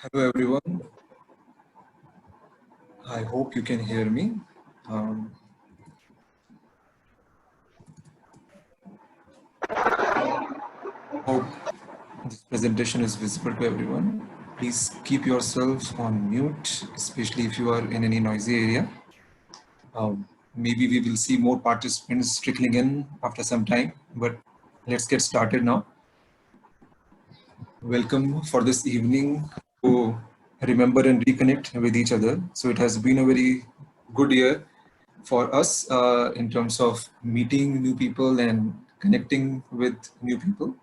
Hello everyone. I hope you can hear me. Um, Hope this presentation is visible to everyone. Please keep yourselves on mute, especially if you are in any noisy area. Maybe we will see more participants trickling in after some time, but let's get started now. Welcome for this evening to remember and reconnect with each other. So it has been a very good year for us in terms of meeting new people and connecting with new people.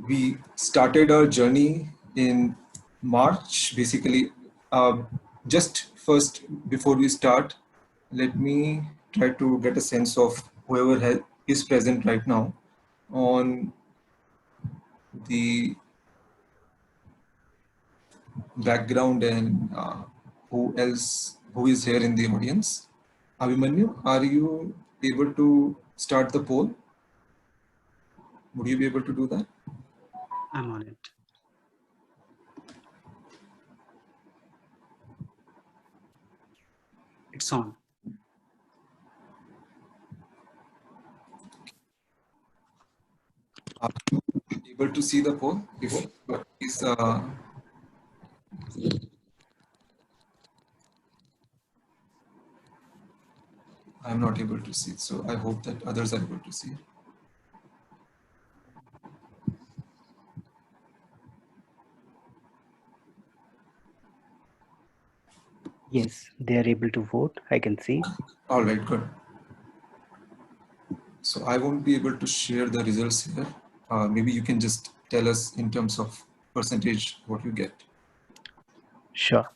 We started our journey in March, basically. Just first, before we start, let me try to get a sense of whoever is present right now on the background and who is here in the audience. Abhimanyu, are you able to start the poll? Would you be able to do that? I'm on it. It's on. Are you able to see the poll? If is I'm not able to see it, so I hope that others are able to see it. Yes, they are able to vote. I can see. All right, good. So I won't be able to share the results here. Maybe you can just tell us in terms of percentage what you get. Sure.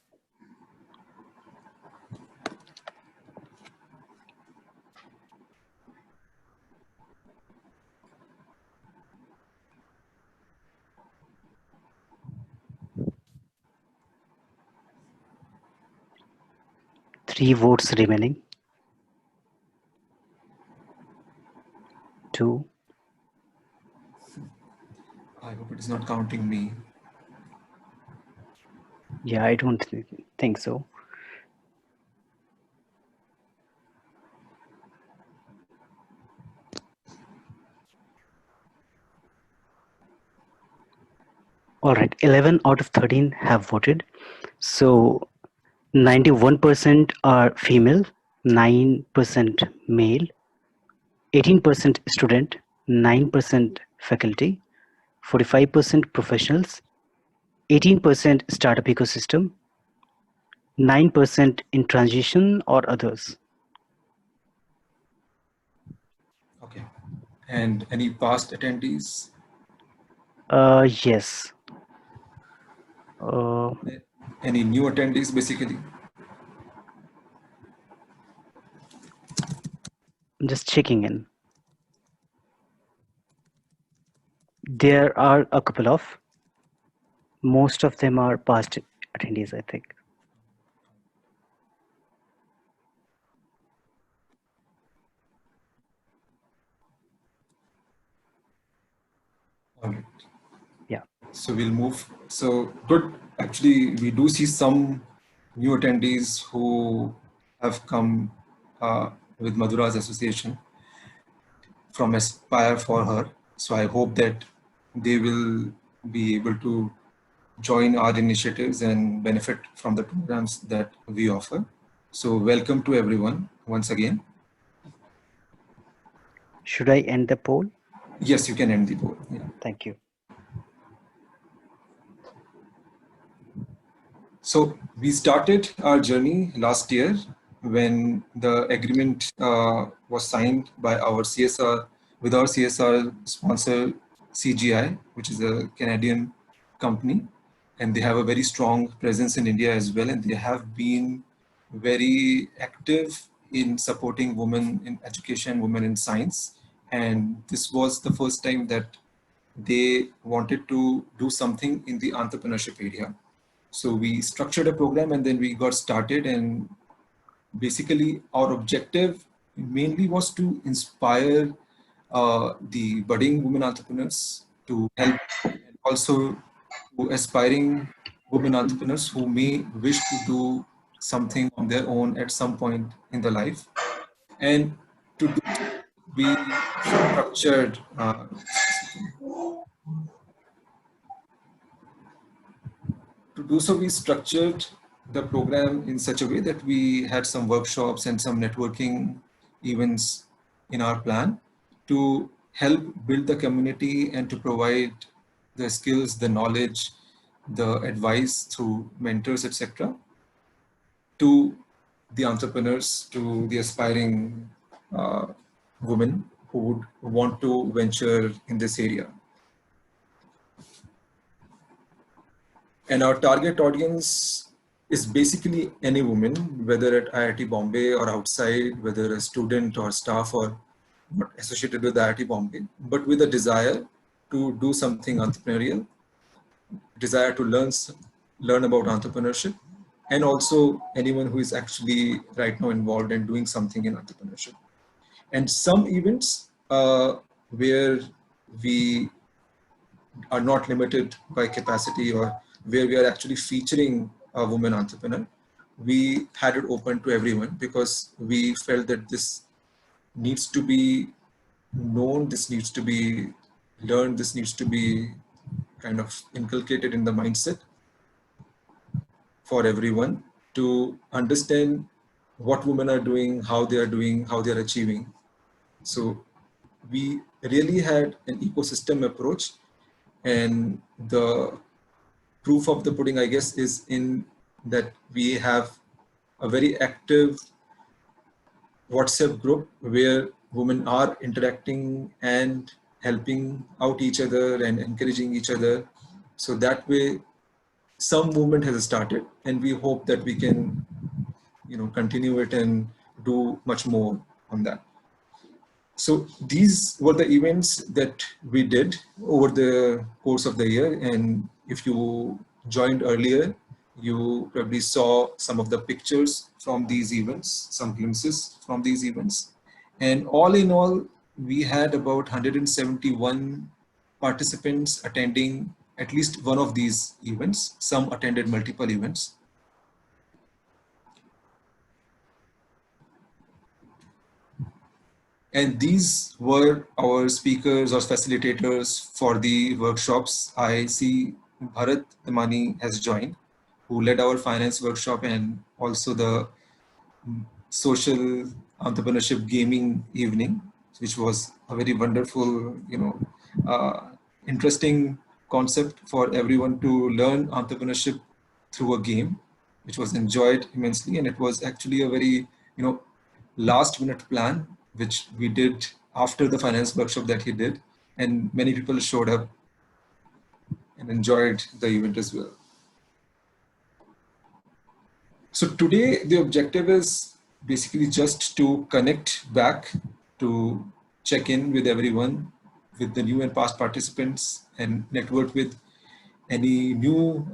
Three votes remaining. 2. I hope it is not counting me. Yeah, I don't think so. All right, 11 out of 13 have voted. So 91% are female, 9% male, 18% student, 9% faculty, 45% professionals, 18% startup ecosystem, 9% in transition or others. Okay. And any past attendees? Yes. Any new attendees, basically? I'm just checking in. There are a couple of. Most of them are past attendees, I think. All right. Yeah. So we'll move. So good. Actually, we do see some new attendees who have come with Madhura's association from Aspire for Her. So I hope that they will be able to join our initiatives and benefit from the programs that we offer. So welcome to everyone once again. Should I end the poll? Yes, you can end the poll. Yeah. Thank you. So we started our journey last year when the agreement was signed by our CSR with our CSR sponsor CGI, which is a Canadian company, and they have a very strong presence in India as well, and they have been very active in supporting women in education, women in science, and this was the first time that they wanted to do something in the entrepreneurship area. So we structured a program and then we got started, and basically our objective mainly was to inspire the budding women entrepreneurs to help also to aspiring women entrepreneurs who may wish to do something on their own at some point in their life. And to do so, we structured, just a second. To do so, we structured the program in such a way that we had some workshops and some networking events in our plan to help build the community and to provide the skills, the knowledge, the advice through mentors, etc., to the entrepreneurs, to the aspiring women who would want to venture in this area. And our target audience is basically any woman, whether at IIT Bombay or outside, whether a student or staff or not associated with IIT Bombay, but with a desire to do something entrepreneurial, desire to learn about entrepreneurship, and also anyone who is actually right now involved in doing something in entrepreneurship. And some events where we are not limited by capacity or where we are actually featuring a woman entrepreneur, we had it open to everyone because we felt that this needs to be known, this needs to be learned, this needs to be kind of inculcated in the mindset for everyone to understand what women are doing, how they are achieving. So we really had an ecosystem approach, and the proof of the pudding, I guess, is in that we have a very active WhatsApp group where women are interacting and helping out each other and encouraging each other. So that way, some movement has started, and we hope that we can, continue it and do much more on that. So these were the events that we did over the course of the year. And if you joined earlier, you probably saw some of the pictures from these events, some glimpses from these events. And all in all, we had about 171 participants attending at least one of these events. Some attended multiple events. And these were our speakers or facilitators for the workshops. I see Bharat Damani has joined, who led our finance workshop and also the social entrepreneurship gaming evening, which was a very wonderful, interesting concept for everyone to learn entrepreneurship through a game, which was enjoyed immensely. And it was actually a very, last minute plan, which we did after the finance workshop that he did. And many people showed up and enjoyed the event as well. So today the objective is basically just to connect back, to check in with everyone, with the new and past participants, and network with any new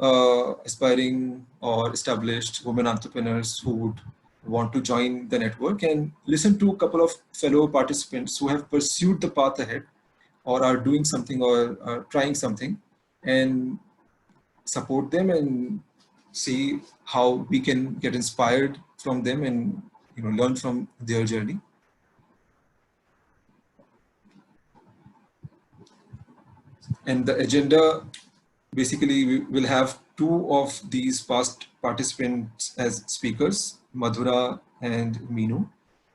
aspiring or established women entrepreneurs who would want to join the network, and listen to a couple of fellow participants who have pursued the path ahead or are doing something or are trying something, and support them and see how we can get inspired from them and learn from their journey. And the agenda, basically, we will have two of these past participants as speakers, Madhura and Meenu.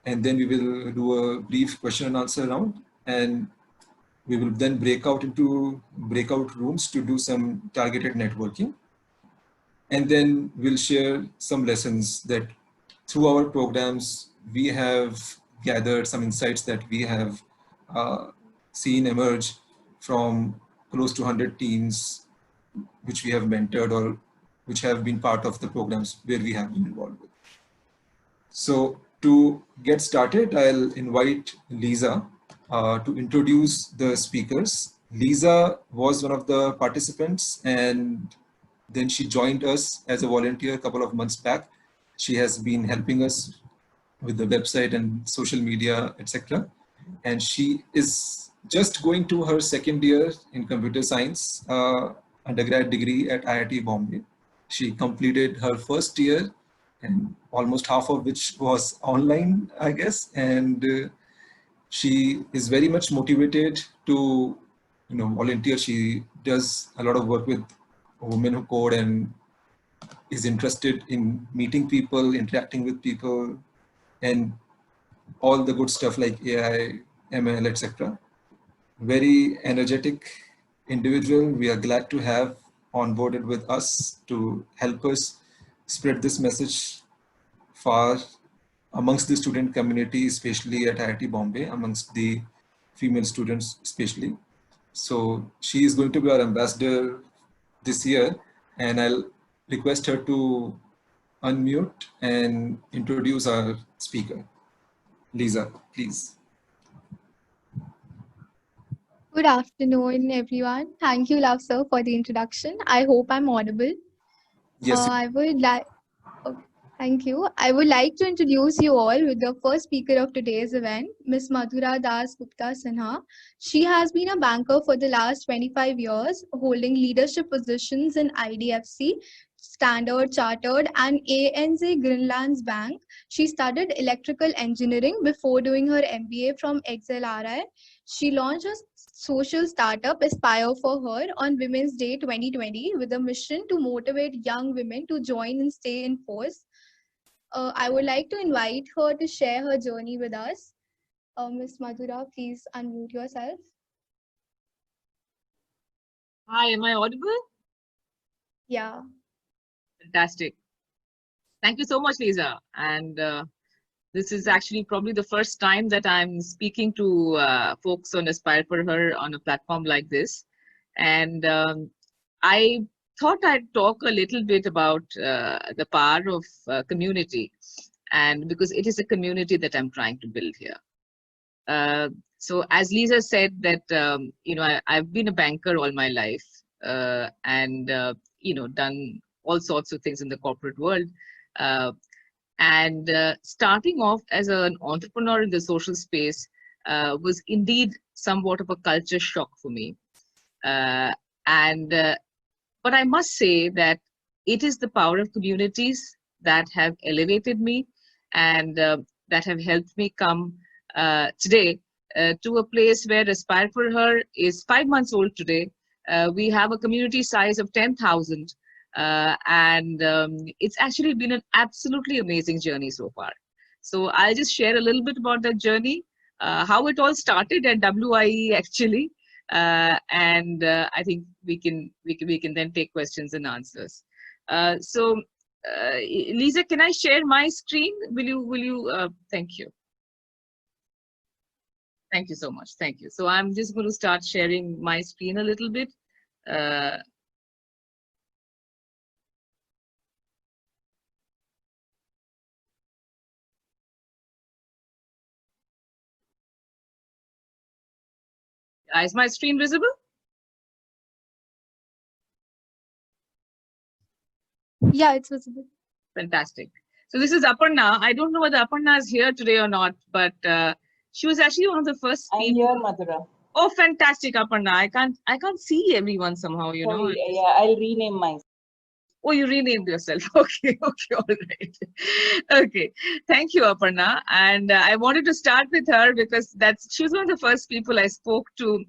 And then we will do a brief question and answer round. And we will then break out into breakout rooms to do some targeted networking. And then we'll share some lessons that through our programs, we have gathered some insights that we have seen emerge from close to 100 teams which we have mentored or which have been part of the programs where we have been involved with. So to get started, I'll invite Lisa to introduce the speakers. Lisa was one of the participants, and then she joined us as a volunteer a couple of months back. She has been helping us with the website and social media, etc. And she is just going to her second year in computer science undergrad degree at IIT Bombay. She completed her first year, and almost half of which was online, I guess. And she is very much motivated to, volunteer. She does a lot of work with women who code and is interested in meeting people, interacting with people, and all the good stuff like AI, ML, etc. Very energetic individual. We are glad to have onboarded with us to help us spread this message far amongst the student community, especially at IIT Bombay, amongst the female students especially. So she is going to be our ambassador this year, and I'll request her to unmute and introduce our speaker. Lisa, please. Good afternoon, everyone. Thank you, Love Sir, for the introduction. I hope I'm audible. Yes. I would like, thank you. I would like to introduce you all with the first speaker of today's event, Ms. Madhura Das Gupta Sinha. She has been a banker for the last 25 years, holding leadership positions in IDFC, Standard Chartered, and ANZ Greenlands Bank. She studied electrical engineering before doing her MBA from XLRI. She launched a social startup Aspire for Her on Women's Day 2020 with a mission to motivate young women to join and stay in force. I would like to invite her to share her journey with us. Ms. Madhura, please unmute yourself. Hi, am I audible? Yeah. Fantastic. Thank you so much, Lisa. And this is actually probably the first time that I'm speaking to folks on Aspire for Her on a platform like this. And I thought I'd talk a little bit about the power of community, and because it is a community that I'm trying to build here. So as Lisa said that, I've been a banker all my life and, done all sorts of things in the corporate world. And starting off as an entrepreneur in the social space was indeed somewhat of a culture shock for me. But I must say that it is the power of communities that have elevated me and that have helped me come today to a place where Aspire for Her is 5 months old today. We have a community size of 10,000. And it's actually been an absolutely amazing journey so far. So I'll just share a little bit about that journey, how it all started at WIE actually, and I think we can then take questions and answers. Lisa, can I share my screen? Will you? Thank you. Thank you so much. Thank you. So I'm just going to start sharing my screen a little bit. Is my screen visible? Yeah, it's visible. Fantastic. So this is Aparna. I don't know whether Aparna is here today or not, but she was actually one of the first people. I'm here, Madhura. Oh, fantastic, Aparna. I can't see everyone somehow, you know. Yeah, I'll rename myself. Oh, you renamed yourself. Okay, all right. Okay, thank you, Aparna. And I wanted to start with her because she was one of the first people I spoke to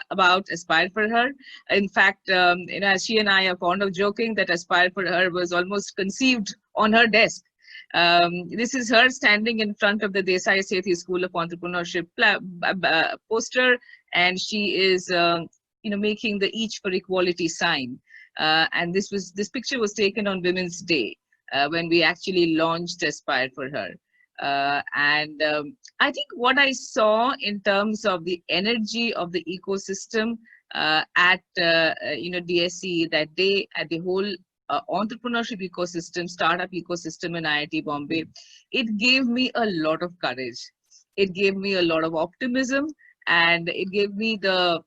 about Aspire for Her. In fact, as she and I are fond of joking that Aspire for Her was almost conceived on her desk. This is her standing in front of the Desai Sethi School of Entrepreneurship poster, and she is, making the Each for Equality sign. And this picture was taken on Women's Day when we actually launched Aspire for Her. I think what I saw in terms of the energy of the ecosystem at DSE that day, at the whole entrepreneurship ecosystem, startup ecosystem in IIT Bombay, it gave me a lot of courage. It gave me a lot of optimism, and it gave me the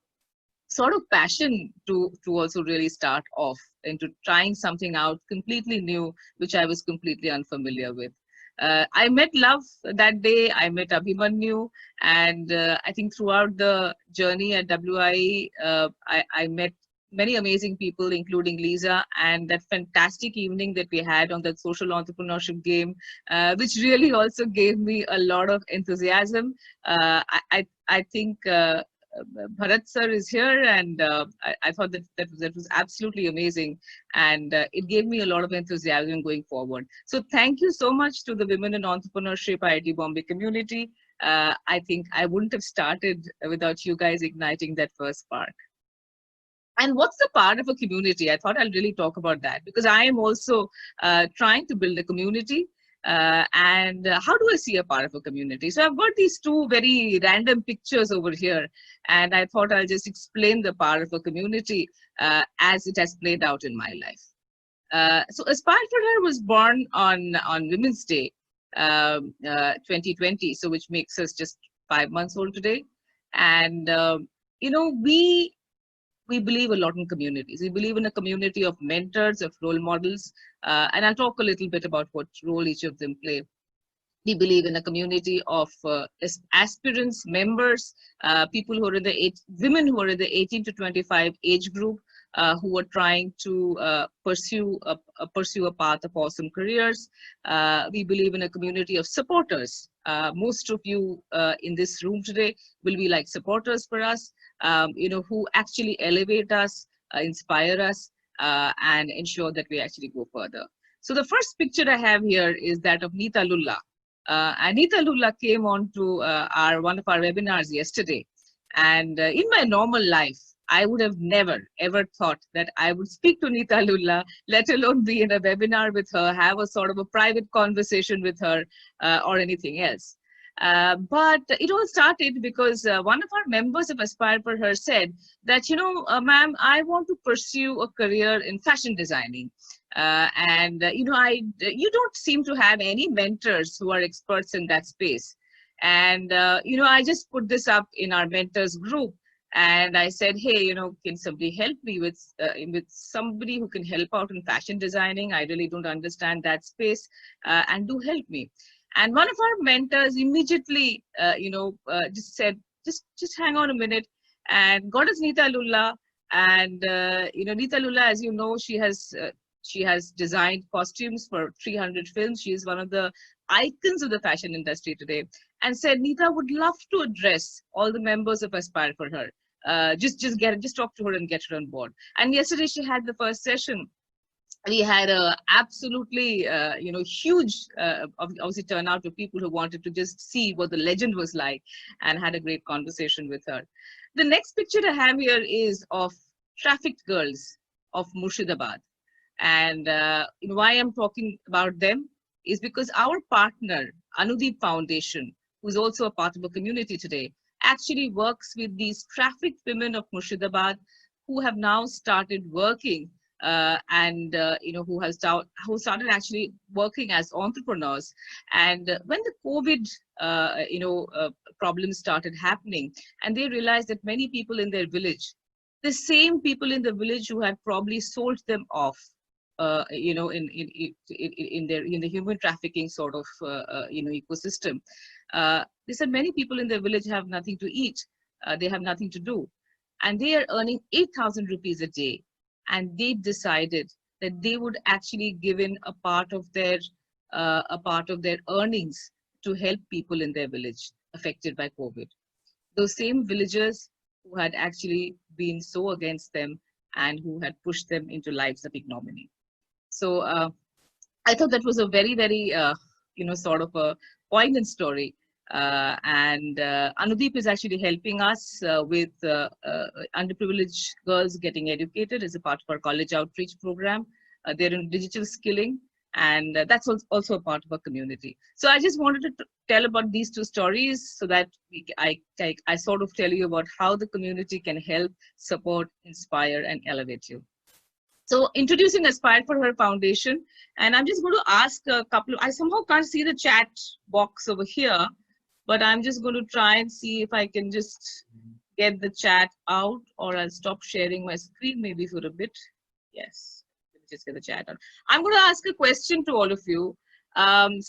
sort of passion to also really start off into trying something out completely new, which I was completely unfamiliar with. I met love that day. I met Abhimanyu, and I think throughout the journey at WIE, I met many amazing people, including Lisa, and that fantastic evening that we had on that social entrepreneurship game, which really also gave me a lot of enthusiasm. I think Bharat sir is here, and I thought that was absolutely amazing, and it gave me a lot of enthusiasm going forward. So thank you so much to the Women in Entrepreneurship IIT Bombay community. I think I wouldn't have started without you guys igniting that first spark. And what's the part of a community? I thought I'll really talk about that, because I am also trying to build a community. And how do I see a part of a community? So I've got these two very random pictures over here, and I thought I'll just explain the part of a community as it has played out in my life. So Aspire for Her was born on Women's Day 2020, so which makes us just 5 months old today. And you know, we believe a lot in communities. We believe in a community of mentors, of role models, and I'll talk a little bit about what role each of them play. We believe in a community of aspirants, members, people who are in the women who are in the 18 to 25 age group, who are trying to pursue a path of awesome careers. We believe in a community of supporters. Most of you in this room today will be like supporters for us, you know, who actually elevate us, inspire us, and ensure that we actually go further. So the first picture I have here is that of Nita Lulla. Nita Lulla came on to one of our webinars yesterday. And in my normal life, I would have never, ever thought that I would speak to Nita Lulla, let alone be in a webinar with her, have a sort of a private conversation with her, or anything else. But it all started because one of our members of Aspire for Her said that, you know, ma'am, I want to pursue a career in fashion designing. You know, you don't seem to have any mentors who are experts in that space. And, you know, I just put this up in our mentors group. And I said, hey, you know, can somebody help me with somebody who can help out in fashion designing? I really don't understand that space, and do help me. And one of our mentors immediately, you know, just said, just hang on a minute, and got us Nita Lulla. And, you know, Nita Lulla, as you know, she has designed costumes for 300 films. She is one of the icons of the fashion industry today, and said, Nita would love to address all the members of Aspire for Her. Just talk to her and get her on board. And yesterday she had the first session. We had a absolutely, you know, huge, obviously turnout of people who wanted to just see what the legend was like, and had a great conversation with her. The next picture I have here is of trafficked girls of Murshidabad. And you know, why I'm talking about them is because our partner, Anudeep Foundation, who's also a part of a community today, actually works with these trafficked women of Murshidabad who have now started working and you know, who started actually working as entrepreneurs. And when the COVID you know, problems started happening, and they realized that many people in their village, the same people in the village who had probably sold them off, you know, in the human trafficking sort of you know, ecosystem, they said many people in their village have nothing to eat, they have nothing to do, and they are earning 8,000 rupees a day. And they decided that they would actually give in a part of their earnings to help people in their village affected by COVID. Those same villagers who had actually been so against them and who had pushed them into lives of ignominy. So I thought that was a very, very, you know, sort of a poignant story. And Anudeep is actually helping us with underprivileged girls getting educated as a part of our college outreach program. They're in digital skilling, and that's also a part of our community. So I just wanted to tell about these two stories so that I sort of tell you about how the community can help, support, inspire, and elevate you. So introducing Aspire for Her Foundation, and I'm just going to ask a couple of, I somehow can't see the chat box over here, but I'm just going to try and see if I can just get the chat out, or I'll stop sharing my screen maybe for a bit. Yes, let me just get the chat out. I'm going to ask a question to all of you. And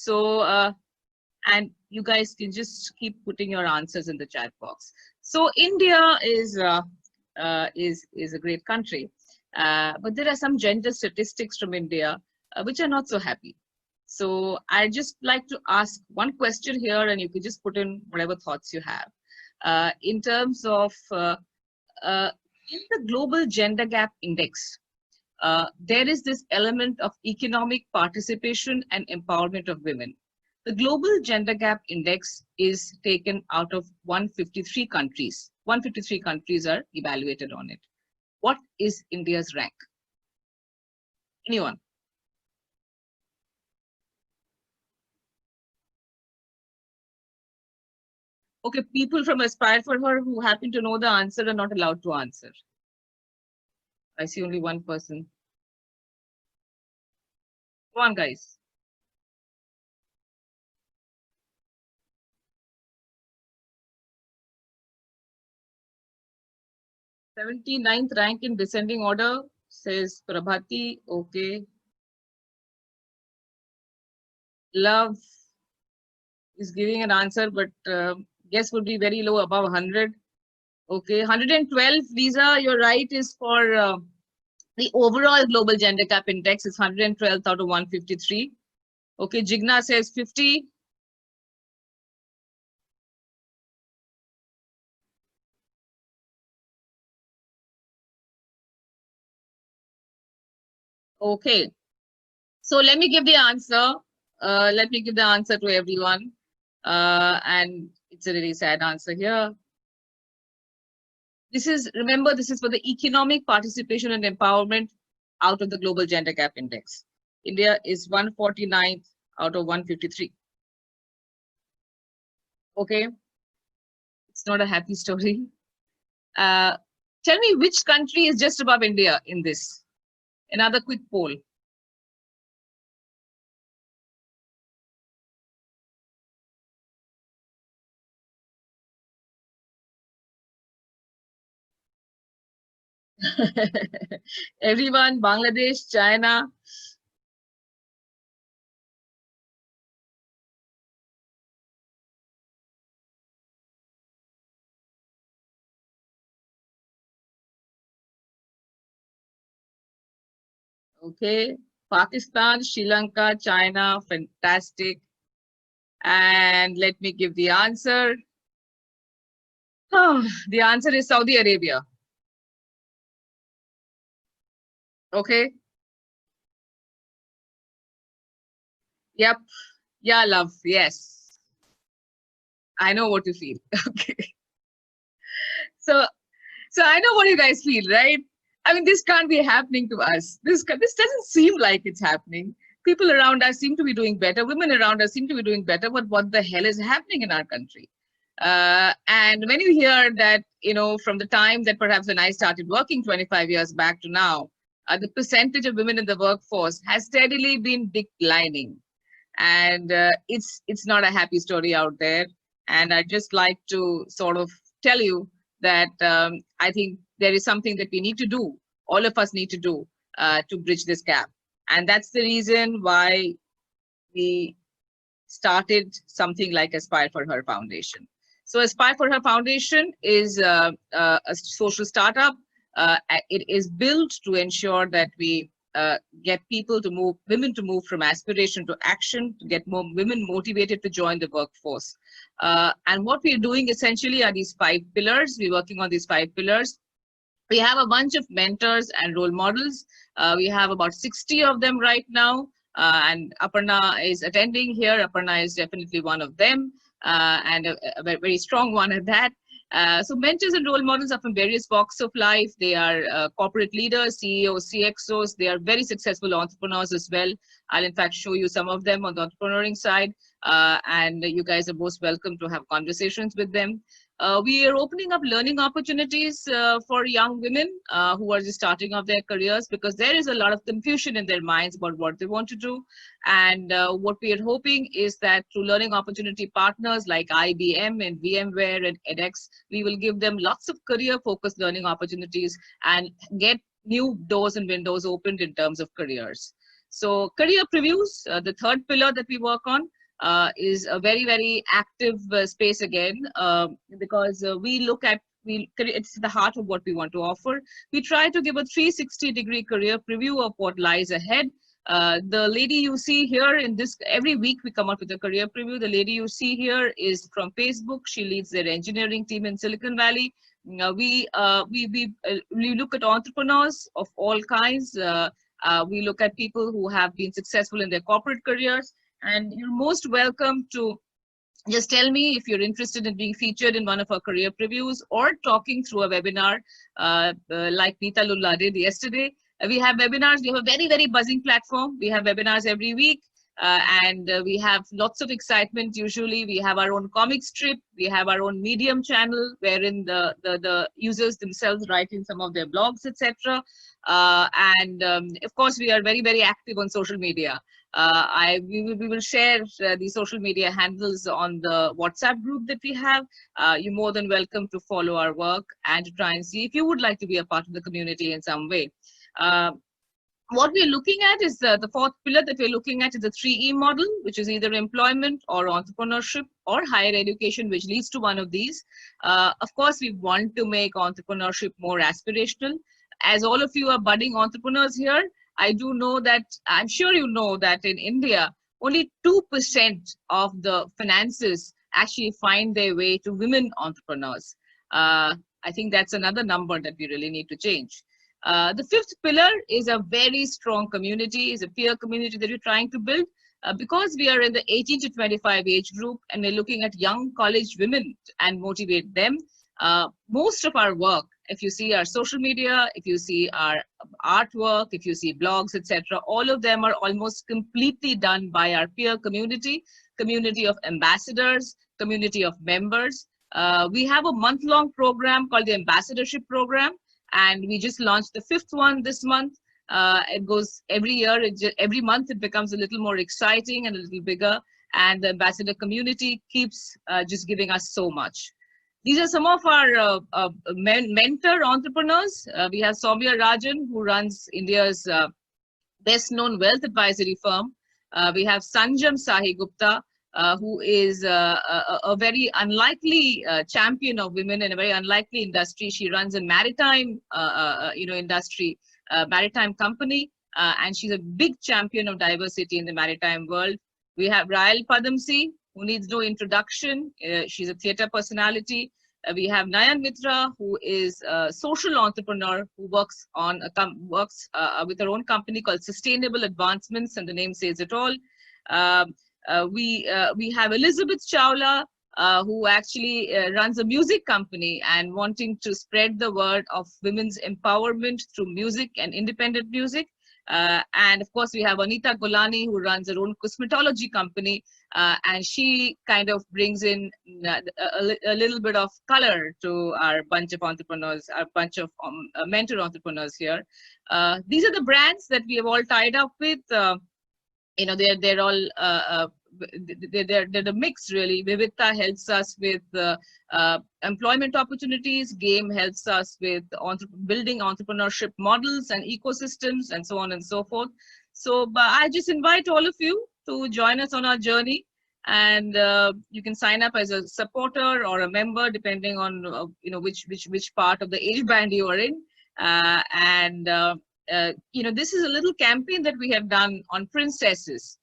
you guys can just keep putting your answers in the chat box. So India is a great country, but there are some gender statistics from India which are not so happy. So I just like to ask one question here, and you can just put in whatever thoughts you have. In terms of in the Global Gender Gap Index, there is this element of economic participation and empowerment of women. The Global Gender Gap Index is taken out of 153 countries. 153 countries are evaluated on it. What is India's rank? Anyone? Okay, people from Aspire for Her who happen to know the answer are not allowed to answer. I see only one person. Come on, guys. 79th rank in descending order, says Prabhati. Okay. Love is giving an answer, but guess would be very low, above 100. Okay, 112, Lisa, you're right, is for the overall Global Gender Gap Index is 112 out of 153. Okay, Jigna says 50. Okay, so let me give the answer. Let me give the answer to everyone. And it's a really sad answer here. This is, remember, this is for the economic participation and empowerment out of the Global Gender Gap Index. India is 149th out of 153. Okay, it's not a happy story. Tell me which country is just above India in this? Another quick poll. Everyone, Bangladesh, China. Okay, Pakistan, Sri Lanka, China, fantastic. And let me give the answer. Oh, the answer is Saudi Arabia. Okay. Yep. Yeah, love. Yes. I know what you feel. Okay. So I know what you guys feel, right? I mean, this can't be happening to us. This doesn't seem like it's happening. People around us seem to be doing better. Women around us seem to be doing better. But what the hell is happening in our country? And when you hear that, you know, from the time that perhaps when I started working 25 years back to now, the percentage of women in the workforce has steadily been declining. And it's not a happy story out there. And I'd just like to sort of tell you that I think there is something that we need to do, all of us need to do to bridge this gap. And that's the reason why we started something like Aspire for Her Foundation. So Aspire for Her Foundation is a social startup. It is built to ensure that we get people to move, women to move from aspiration to action, to get more women motivated to join the workforce. And what we are doing essentially are these 5 pillars. We're working on these 5 pillars. We have a bunch of mentors and role models. We have about 60 of them right now. And Aparna is attending here. Aparna is definitely one of them, and a very strong one at that. So mentors and role models are from various walks of life. They are corporate leaders, CEOs, CXOs. They are very successful entrepreneurs as well. I'll in fact show you some of them on the entrepreneuring side. And you guys are most welcome to have conversations with them. We are opening up learning opportunities for young women who are just starting off their careers, because there is a lot of confusion in their minds about what they want to do. And what we are hoping is that through learning opportunity partners like IBM and VMware and edX, we will give them lots of career-focused learning opportunities and get new doors and windows opened in terms of careers. So career previews, the third pillar that we work on, is a very, very active space again, because we look at, it's the heart of what we want to offer. We try to give a 360-degree career preview of what lies ahead. The lady you see here in this, every week we come up with a career preview. The lady you see here is from Facebook. She leads their engineering team in Silicon Valley. We look at entrepreneurs of all kinds. We look at people who have been successful in their corporate careers, and you're most welcome to just tell me if you're interested in being featured in one of our career previews or talking through a webinar like Neeta Lulla did yesterday. We have webinars. We have a very, very buzzing platform. We have webinars every week. And we have lots of excitement. Usually we have our own comic strip. We have our own Medium channel wherein the users themselves write in some of their blogs, etc. Of course, we are very, very active on social media. We will share the social media handles on the WhatsApp group that we have. You're more than welcome to follow our work and to try and see if you would like to be a part of the community in some way. What we're looking at is the fourth pillar that we're looking at is the 3E model, which is either employment or entrepreneurship or higher education, which leads to one of these. Of course, we want to make entrepreneurship more aspirational. As all of you are budding entrepreneurs here, I do know that, I'm sure you know that in India, only 2% of the finances actually find their way to women entrepreneurs. I think that's another number that we really need to change. The fifth pillar is a very strong community, is a peer community that we're trying to build. Because we are in the 18 to 25 age group and we're looking at young college women and motivate them, most of our work, if you see our social media, if you see our artwork, if you see blogs, etc., all of them are almost completely done by our peer community, community of ambassadors, community of members. We have a month-long program called the Ambassadorship Program, and we just launched the fifth one this month. It goes every year, every month it becomes a little more exciting and a little bigger, and the ambassador community keeps just giving us so much. These are some of our mentor entrepreneurs. We have Soumya Rajan, who runs India's best-known wealth advisory firm. We have Sanjam Sahi Gupta, who is a very unlikely champion of women in a very unlikely industry. She runs a maritime, industry, maritime company, and she's a big champion of diversity in the maritime world. We have Rael Padamsi, who needs no introduction. She's a theater personality. We have Nayan Mitra, who is a social entrepreneur who works on with her own company called Sustainable Advancements, and the name says it all. We have Elizabeth Chawla, who actually runs a music company and wanting to spread the word of women's empowerment through music and independent music. And of course, we have Anita Golani, who runs her own cosmetology company, and she kind of brings in a little bit of color to our bunch of entrepreneurs, our bunch of mentor entrepreneurs here. These are the brands that we have all tied up with. They're all they're the mix really. Vivita helps us with employment opportunities. Game helps us with building entrepreneurship models and ecosystems and so on and so forth. So I just invite all of you to join us on our journey, and you can sign up as a supporter or a member depending on which part of the age band you are in. This is a little campaign that we have done on princesses.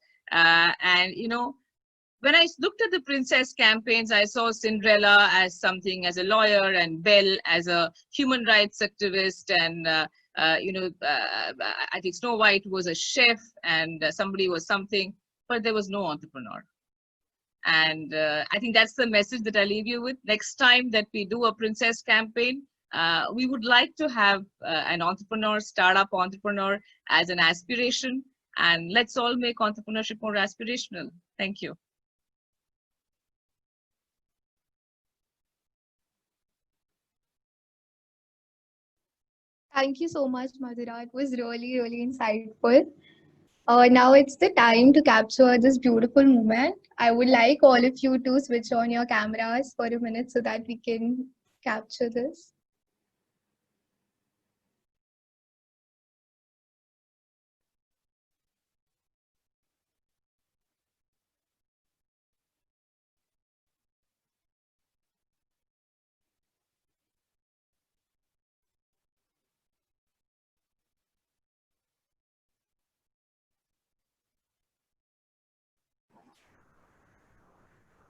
When I looked at the princess campaigns, I saw Cinderella as something, as a lawyer, and Belle as a human rights activist, and I think Snow White was a chef, and somebody was something, but there was no entrepreneur. And I think that's the message that I leave you with. Next time that we do a princess campaign, we would like to have an entrepreneur, startup entrepreneur as an aspiration, and let's all make entrepreneurship more aspirational. Thank you. Thank you so much, Madhura. It was really, really insightful. Now it's the time to capture this beautiful moment. I would like all of you to switch on your cameras for a minute so that we can capture this.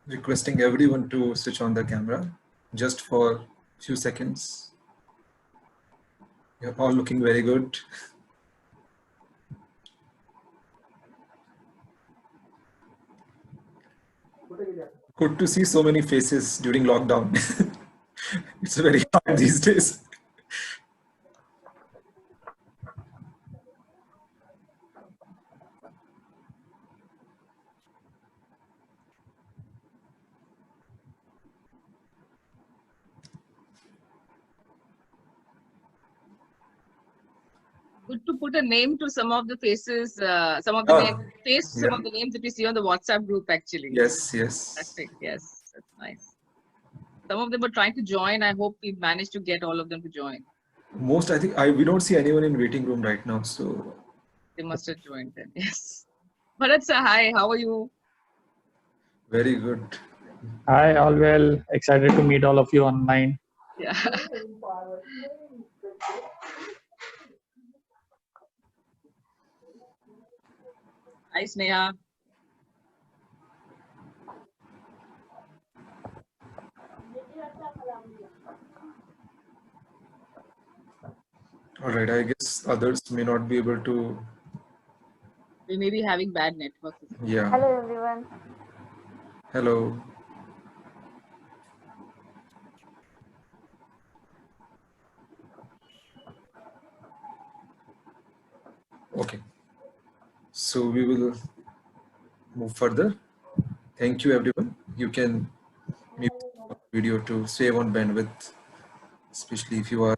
Requesting everyone to switch on the camera just for a few seconds. You're all looking very good. Good to see so many faces during lockdown. It's very hard these days. Good to put a name to some of the faces, some of the some of the names that we see on the WhatsApp group actually. Yes, yes. Fantastic. Yes, that's nice. Some of them were trying to join. I hope we managed to get all of them to join. Most, I think, we don't see anyone in waiting room right now, so. They must have joined then. Yes. Bharat sir, hi. How are you? Very good. Hi, all well. Excited to meet all of you online. Yeah. Hi, Sneha. All right, I guess others may not be able to. We may be having bad network. Yeah. Hello everyone. Hello. Okay. So we will move further. Thank you, everyone. You can mute the video to save on bandwidth, especially if you are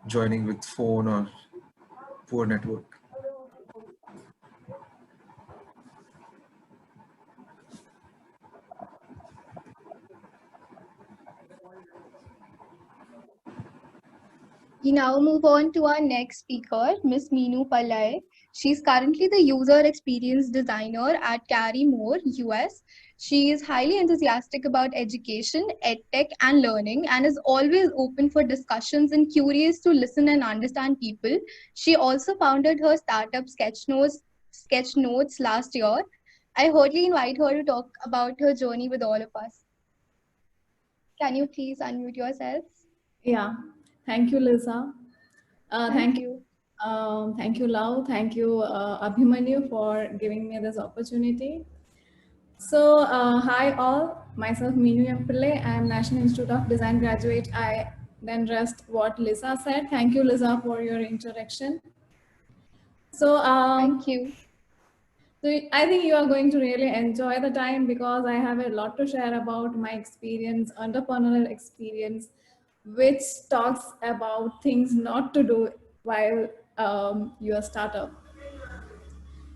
joining with phone or poor network. We now move on to our next speaker, Ms. Meenu Pallai. She's currently the user experience designer at Carry More, US. She is highly enthusiastic about education, edtech, and learning, and is always open for discussions and curious to listen and understand people. She also founded her startup Sketchnotes last year. I heartily invite her to talk about her journey with all of us. Can you please unmute yourself? Yeah, thank you, Lisa. Thank you. Thank you, Lau. Thank you, Abhimanyu, for giving me this opportunity. So, hi all. Myself, Meenu Pillai. I am National Institute of Design graduate. I then rest what Lisa said. Thank you, Lisa, for your introduction. So, Thank you. So I think you are going to really enjoy the time because I have a lot to share about my experience, entrepreneurial experience, which talks about things not to do while you're a startup.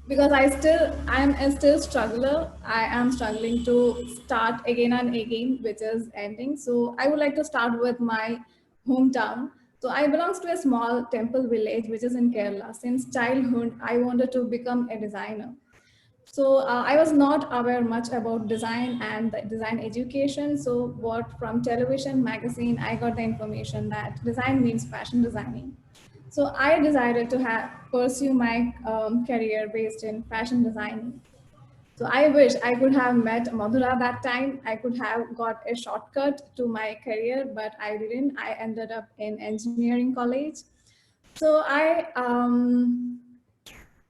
Because I am still struggler. I am struggling to start again and again, which is ending. So I would like to start with my hometown. So I belongs to a small temple village, which is in Kerala. Since childhood, I wanted to become a designer. So I was not aware much about design and the design education. So what from television, magazine, I got the information that design means fashion designing. So I decided to pursue my career based in fashion designing. So I wish I could have met Madhura that time. I could have got a shortcut to my career, but I didn't. I ended up in engineering college. So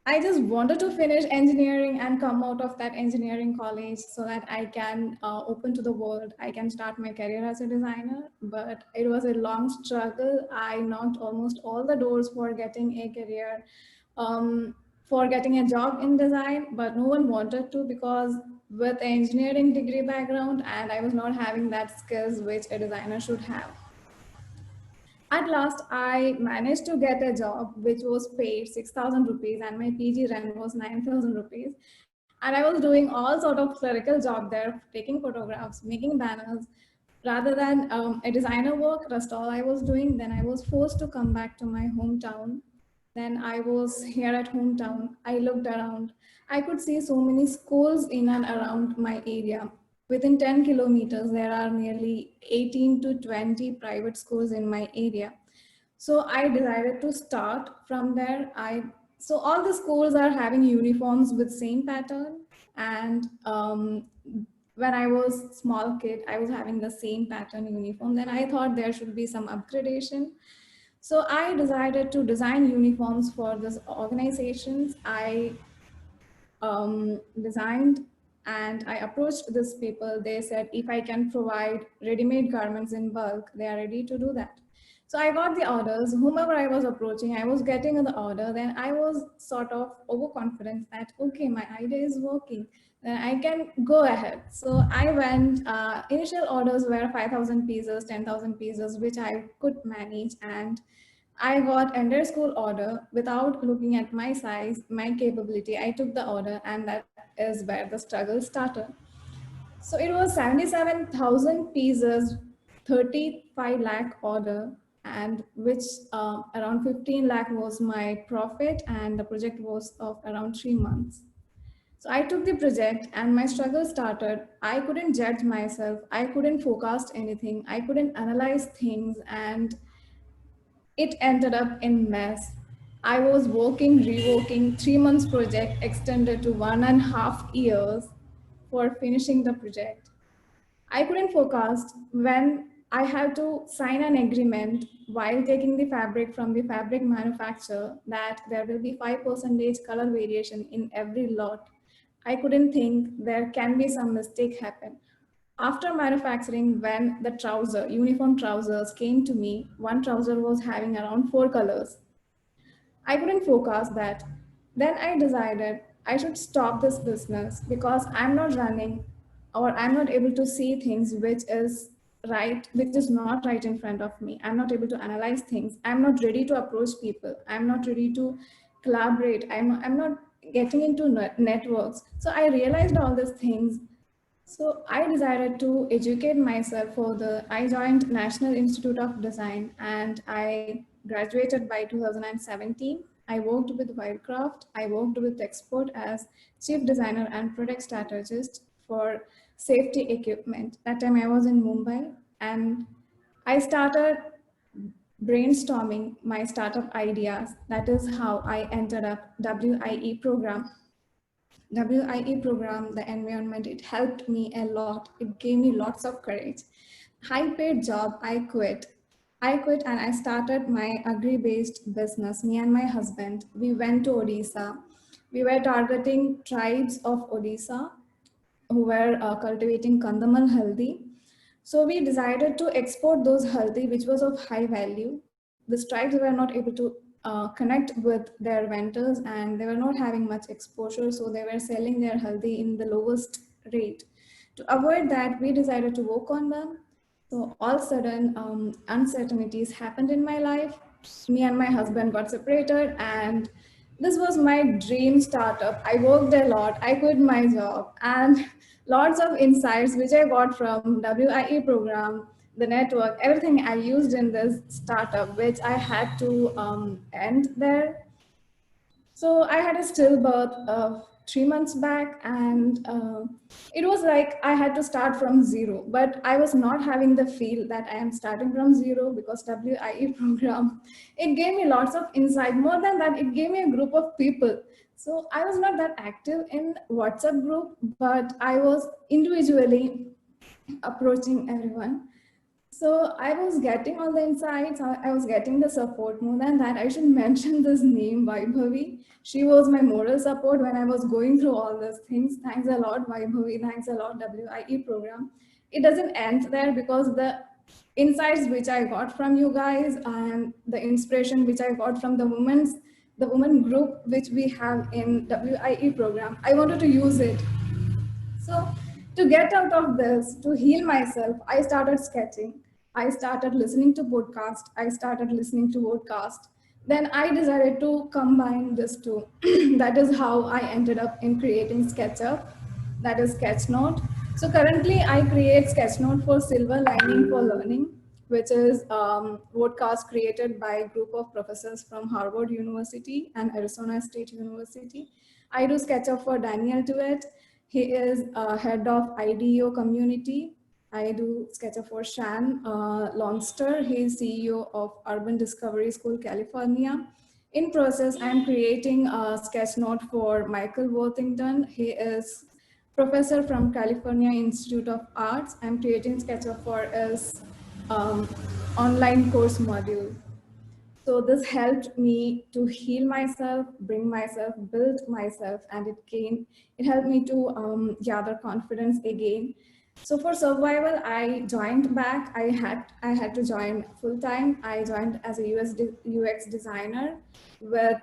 I just wanted to finish engineering and come out of that engineering college so that I can open to the world. I can start my career as a designer, but it was a long struggle. I knocked almost all the doors for getting a career, for getting a job in design, but no one wanted to because with an engineering degree background and I was not having that skills which a designer should have. At last, I managed to get a job which was paid 6,000 rupees and my PG rent was 9,000 rupees. And I was doing all sort of clerical job there, taking photographs, making banners. Rather than a designer work, that's all I was doing. Then I was forced to come back to my hometown. Then I was here at hometown. I looked around. I could see so many schools in and around my area. Within 10 kilometers, there are nearly 18 to 20 private schools in my area. So I decided to start from there. So all the schools are having uniforms with same pattern and when I was small kid, I was having the same pattern uniform. Then I thought there should be some upgradation. So I decided to design uniforms for these organizations. I designed and I approached these people. They said if I can provide ready-made garments in bulk, they are ready to do that. So I got the orders. Whomever I was approaching, I was getting the order. Then I was sort of overconfident that, okay, my idea is working, then I can go ahead. So I went, initial orders were 5,000 pieces, 10,000 pieces, which I could manage. And I got under school order without looking at my size, my capability. I took the order, and that is where the struggle started. So it was 77,000 pieces, 35 lakh order, and which around 15 lakh was my profit, and the project was of around 3 months. So I took the project and my struggle started. I couldn't judge myself. I couldn't forecast anything. I couldn't analyze things, and it ended up in mess. I was working, reworking, 3 months project extended to 1.5 years for finishing the project. I couldn't forecast when I had to sign an agreement while taking the fabric from the fabric manufacturer that there will be 5% color variation in every lot. I couldn't think there can be some mistake happen. After manufacturing, when the uniform trousers came to me, one trouser was having around 4 colors. I couldn't forecast that. Then I decided I should stop this business because I'm not running, or I'm not able to see things which is right, which is not right in front of me. I'm not able to analyze things. I'm not ready to approach people. I'm not ready to collaborate. I'm not getting into networks. So I realized all these things. So I decided to educate myself further. I joined National Institute of Design and I graduated by 2017. I worked with Wildcraft. I worked with Export as chief designer and product strategist for safety equipment. That time I was in Mumbai, and I started brainstorming my startup ideas. That is how I entered up WIE program. WIE program, the environment, it helped me a lot. It gave me lots of courage. High paid job, I quit. I quit and I started my agri-based business. Me and my husband, we went to Odisha. We were targeting tribes of Odisha who were cultivating Kandamal haldi. So we decided to export those haldi, which was of high value. The tribes were not able to connect with their vendors, and they were not having much exposure. So they were selling their haldi in the lowest rate. To avoid that, we decided to work on them. So all sudden uncertainties happened in my life. Me and my husband got separated, and this was my dream startup. I worked a lot. I quit my job, and lots of insights which I got from WIE program, the network, everything I used in this startup, which I had to end there. So I had a stillbirth 3 months back, and it was like I had to start from zero, but I was not having the feel that I am starting from zero, because WIE program, it gave me lots of insight. More than that, it gave me a group of people. So I was not that active in WhatsApp group, but I was individually approaching everyone. So I was getting all the insights, I was getting the support. More than that, I should mention this name, Vaibhavi. She was my moral support when I was going through all these things. Thanks a lot, Vaibhavi. Thanks a lot, WIE program. It doesn't end there, because the insights which I got from you guys and the inspiration which I got from the women group which we have in WIE program, I wanted to use it. So to get out of this, to heal myself, I started sketching. I started listening to podcast. I started listening to podcast. Then I decided to combine this two. That is how I ended up in creating SketchUp, that is Sketchnote. So currently I create Sketchnote for Silver Lining for Learning, which is podcast created by a group of professors from Harvard University and Arizona State University. I do SketchUp for Daniel Duet. He is head of IDEO community. I do SketchUp for Shan Lonster. He is CEO of Urban Discovery School, California. In process, I'm creating a sketch note for Michael Worthington. He is professor from California Institute of Arts. I'm creating SketchUp for his online course module. So this helped me to heal myself, bring myself, build myself, and it helped me to gather confidence again. So for survival, I joined back. I had to join full time. I joined as a UX designer with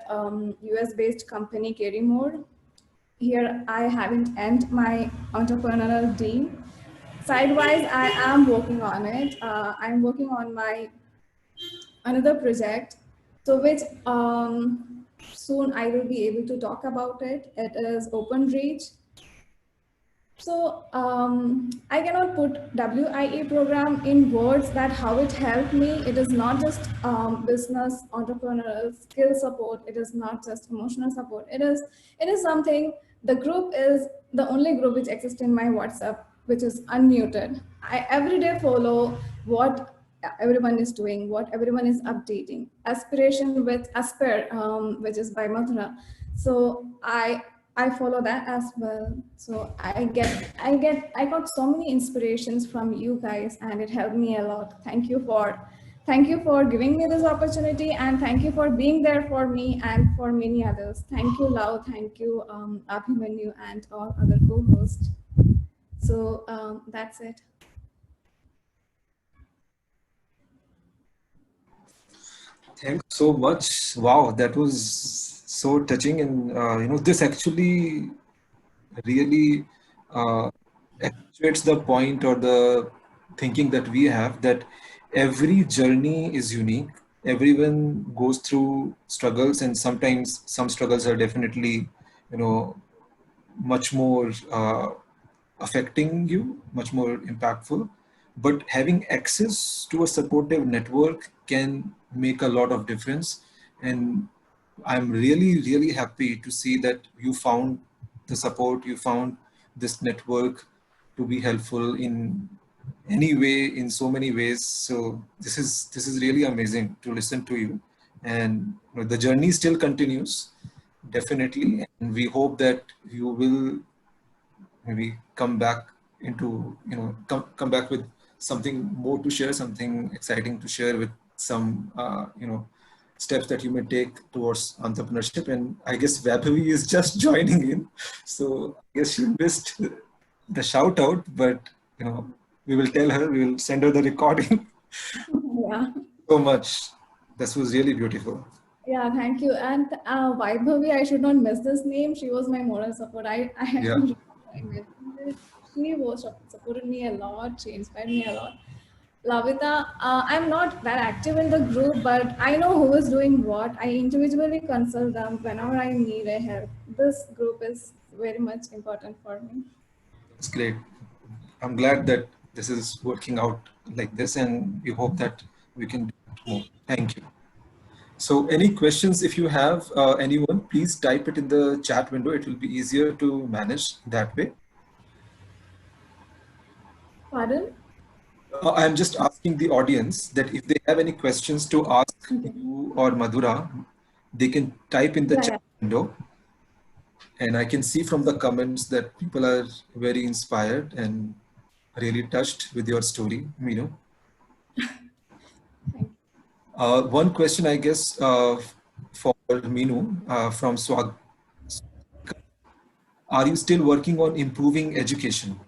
US based company Carry More. Here I haven't ended my entrepreneurial dream. Sidewise, I am working on it. I'm working on my another project, so which soon I will be able to talk about it. It is OpenReach. So I cannot put WIE program in words that how it helped me. It is not just business entrepreneurial skill support. It is not just emotional support. It is something. The group is the only group which exists in my WhatsApp, which is unmuted. I every day follow what everyone is doing, what everyone is updating. Aspiration with Aspire, which is by Mathura. So I follow that as well. So I got so many inspirations from you guys, and it helped me a lot. Thank you for giving me this opportunity, and thank you for being there for me and for many others. Thank you, Lau. Thank you, Abhimanyu, and all other co-hosts. So that's it. Thanks so much. Wow, that was so touching, and this actually really accentuates the point or the thinking that we have, that every journey is unique. Everyone goes through struggles, and sometimes some struggles are definitely, much more affecting you, much more impactful. But having access to a supportive network can make a lot of difference. And I'm really, really happy to see that you found the support, you found this network to be helpful in any way, in so many ways. So this is really amazing to listen to you. And the journey still continues, definitely. And we hope that you will maybe come back into, come back with something more to share, something exciting to share, with some, steps that you may take towards entrepreneurship. And I guess Vaibhavi is just joining in. So I guess she missed the shout out, but, we will tell her, we will send her the recording. Yeah. So much. This was really beautiful. Yeah, thank you. And Vaibhavi, I should not miss this name. She was my moral support. Yeah. She was supported me a lot. She inspired me a lot. Lavita, I'm not that active in the group, but I know who is doing what. I individually consult them whenever I need a help. This group is very much important for me. It's great. I'm glad that this is working out like this, and we hope that we can do it more. Thank you. So any questions, if you have anyone, please type it in the chat window. It will be easier to manage that way. Pardon? I'm just asking the audience that if they have any questions to ask you or Madhura, they can type in the chat window. And I can see from the comments that people are very inspired and really touched with your story, Meenu. One question, I guess, for Meenu from Swag. Are you still working on improving education?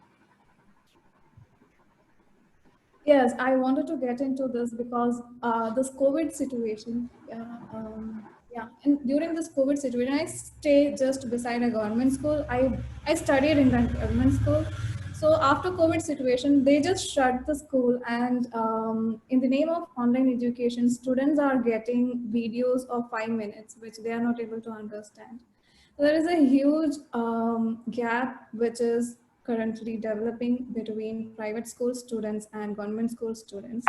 Yes, I wanted to get into this because this COVID situation, and during this COVID situation, I stay just beside a government school. I studied in that government school. So after COVID situation, they just shut the school, and in the name of online education, students are getting videos of 5 minutes, which they are not able to understand. So there is a huge gap which is currently developing between private school students and government school students.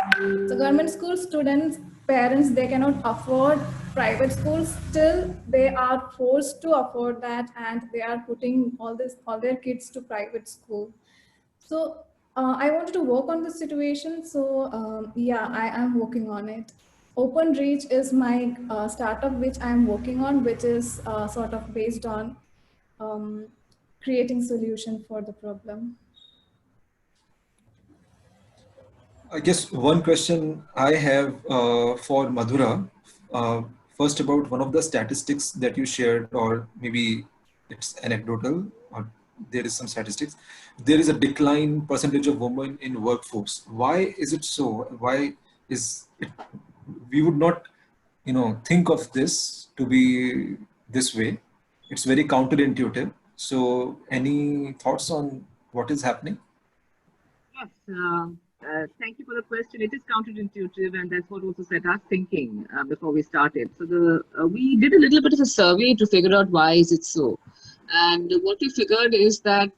So government school students, parents, they cannot afford private schools. Still, they are forced to afford that, and they are putting all their kids to private school. So I wanted to work on this situation. So yeah, I am working on it. OpenReach is my startup which I am working on, which is sort of based on creating solution for the problem. I guess one question I have for Madhura, uh, first about one of the statistics that you shared, or maybe it's anecdotal, or there is some statistics. There is a decline percentage of women in workforce. Why is it so? Why is it? We would not, think of this to be this way. It's very counterintuitive. So, any thoughts on what is happening? Yes, thank you for the question. It is counterintuitive, and that's what also set us thinking before we started. So we did a little bit of a survey to figure out why is it so, and what we figured is that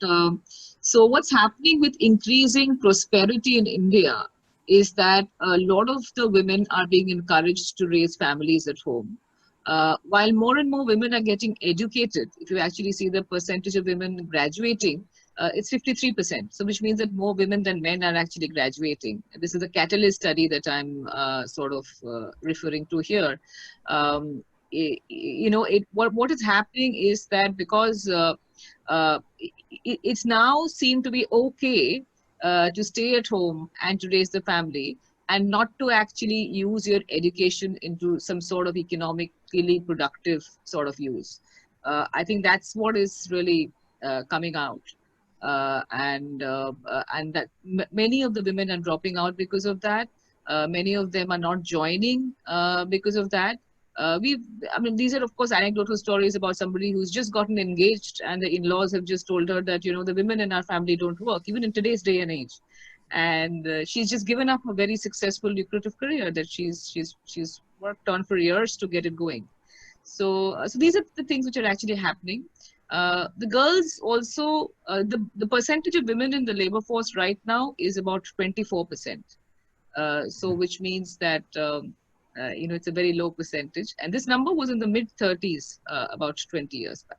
so what's happening with increasing prosperity in India is that a lot of the women are being encouraged to raise families at home. While more and more women are getting educated, if you actually see the percentage of women graduating, it's 53%. So which means that more women than men are actually graduating. This is a catalyst study that I'm referring to here. What is happening is that because it's now seen to be okay to stay at home and to raise the family, and not to actually use your education into some sort of economically productive sort of use. I think that's what is really coming out. And that many of the women are dropping out because of that. Many of them are not joining because of that. These are of course anecdotal stories about somebody who's just gotten engaged and the in-laws have just told her that, the women in our family don't work, even in today's day and age. And she's just given up a very successful, lucrative career that she's worked on for years to get it going. So these are the things which are actually happening. The girls also, the percentage of women in the labor force right now is about 24%. So which means that, it's a very low percentage. And this number was in the mid 30s about 20 years back.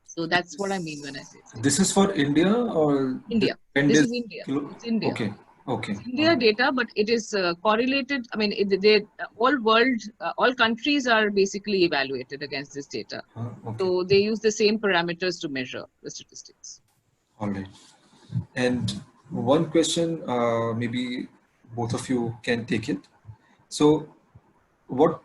So that's what I mean when I say so. This is for India or India. This is India. It's India. Okay. Okay. It's India data, but it is correlated. I mean, all countries are basically evaluated against this data. Okay. So they use the same parameters to measure the statistics. All right. And one question, maybe both of you can take it. So what,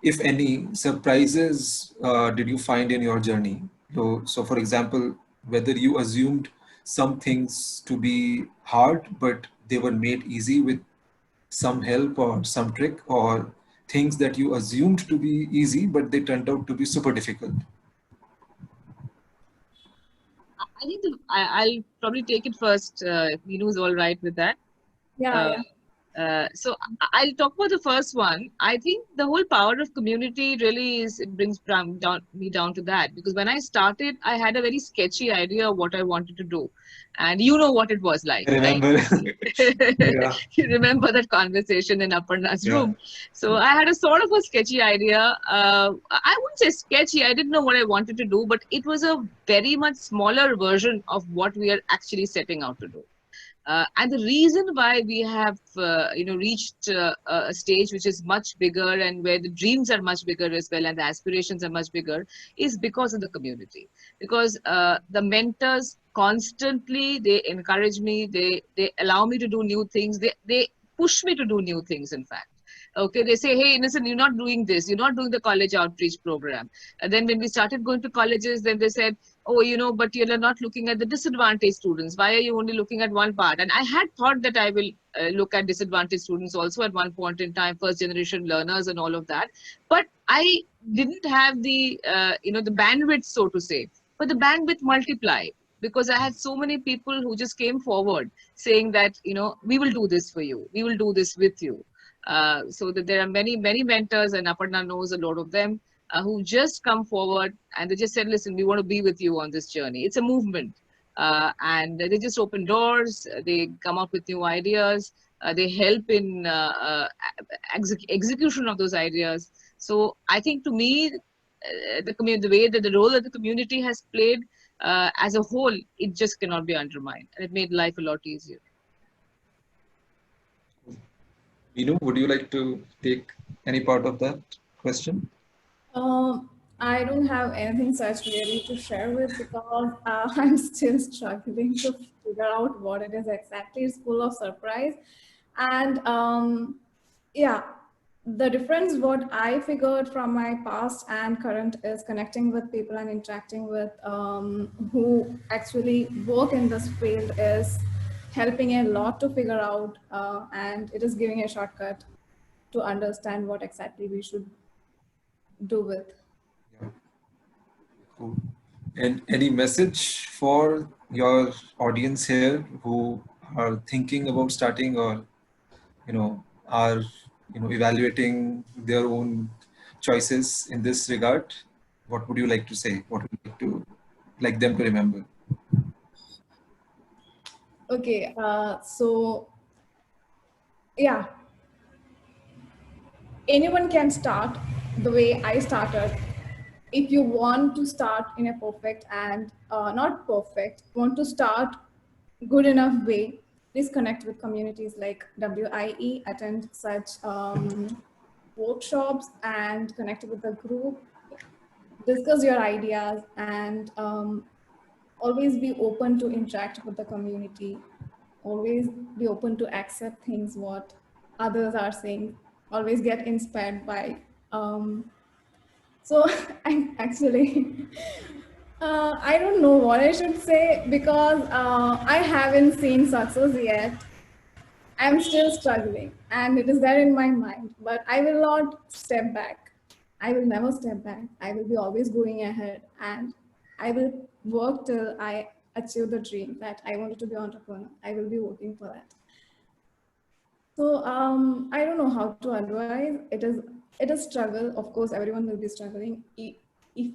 if any, surprises did you find in your journey? So for example, whether you assumed some things to be hard, but they were made easy with some help or some trick, or things that you assumed to be easy, but they turned out to be super difficult. I think I'll probably take it first. If Meenu is all right with that. Yeah. So I'll talk about the first one. I think the whole power of community really it brings me down to that, because when I started, I had a very sketchy idea of what I wanted to do, and you know what it was like. I remember. Right? Yeah. You remember that conversation in Aparna's room. So I had a sort of a sketchy idea. I wouldn't say sketchy. I didn't know what I wanted to do, but it was a very much smaller version of what we are actually setting out to do. And the reason why we have, reached a stage which is much bigger and where the dreams are much bigger as well and the aspirations are much bigger is because of the community. Because the mentors constantly, they encourage me, they allow me to do new things, they push me to do new things, in fact. Okay, they say, hey, listen, you're not doing this, you're not doing the college outreach program. And then when we started going to colleges, then they said, oh, but you're not looking at the disadvantaged students. Why are you only looking at one part? And I had thought that I will look at disadvantaged students also at one point in time, first generation learners and all of that. But I didn't have the, the bandwidth, so to say. But the bandwidth multiplied, because I had so many people who just came forward saying that, we will do this for you. We will do this with you. So that there are many, many mentors, and Aparna knows a lot of them, who just come forward and they just said, listen, we want to be with you on this journey. It's a movement. And they just open doors, they come up with new ideas, they help in execution of those ideas. So I think, to me, the way that the role that the community has played as a whole, it just cannot be undermined. And it made life a lot easier. Meenu, would you like to take any part of that question? I don't have anything such really to share with because I'm still struggling to figure out what it is exactly. It's full of surprise. And yeah, the difference what I figured from my past and current is connecting with people and interacting with who actually work in this field is helping a lot to figure out, and it is giving a shortcut to understand what exactly we should do with. Yeah. Cool. And any message for your audience here who are thinking about starting or, are, evaluating their own choices in this regard? What would you like to say? What would you like them to remember? Okay, so yeah, anyone can start the way I started. If you want to start in a perfect and not perfect, want to start good enough way, please connect with communities like WIE, attend such workshops and connect with the group, discuss your ideas, and always be open to interact with the community. Always be open to accept things what others are saying. Always get inspired by. So I actually, I don't know what I should say because I haven't seen success yet. I'm still struggling and it is there in my mind, but I will not step back. I will never step back. I will be always going ahead and I will work till I achieve the dream that I wanted to be entrepreneur. I will be working for that. So I don't know how to advise. It is struggle. Of course, everyone will be struggling. If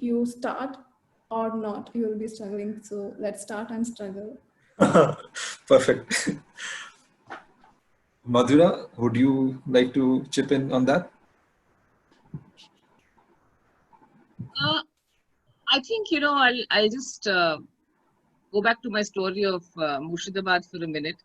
you start or not, you will be struggling. So let's start and struggle. Perfect. Madhura, would you like to chip in on that? I think, I'll just go back to my story of Murshidabad for a minute.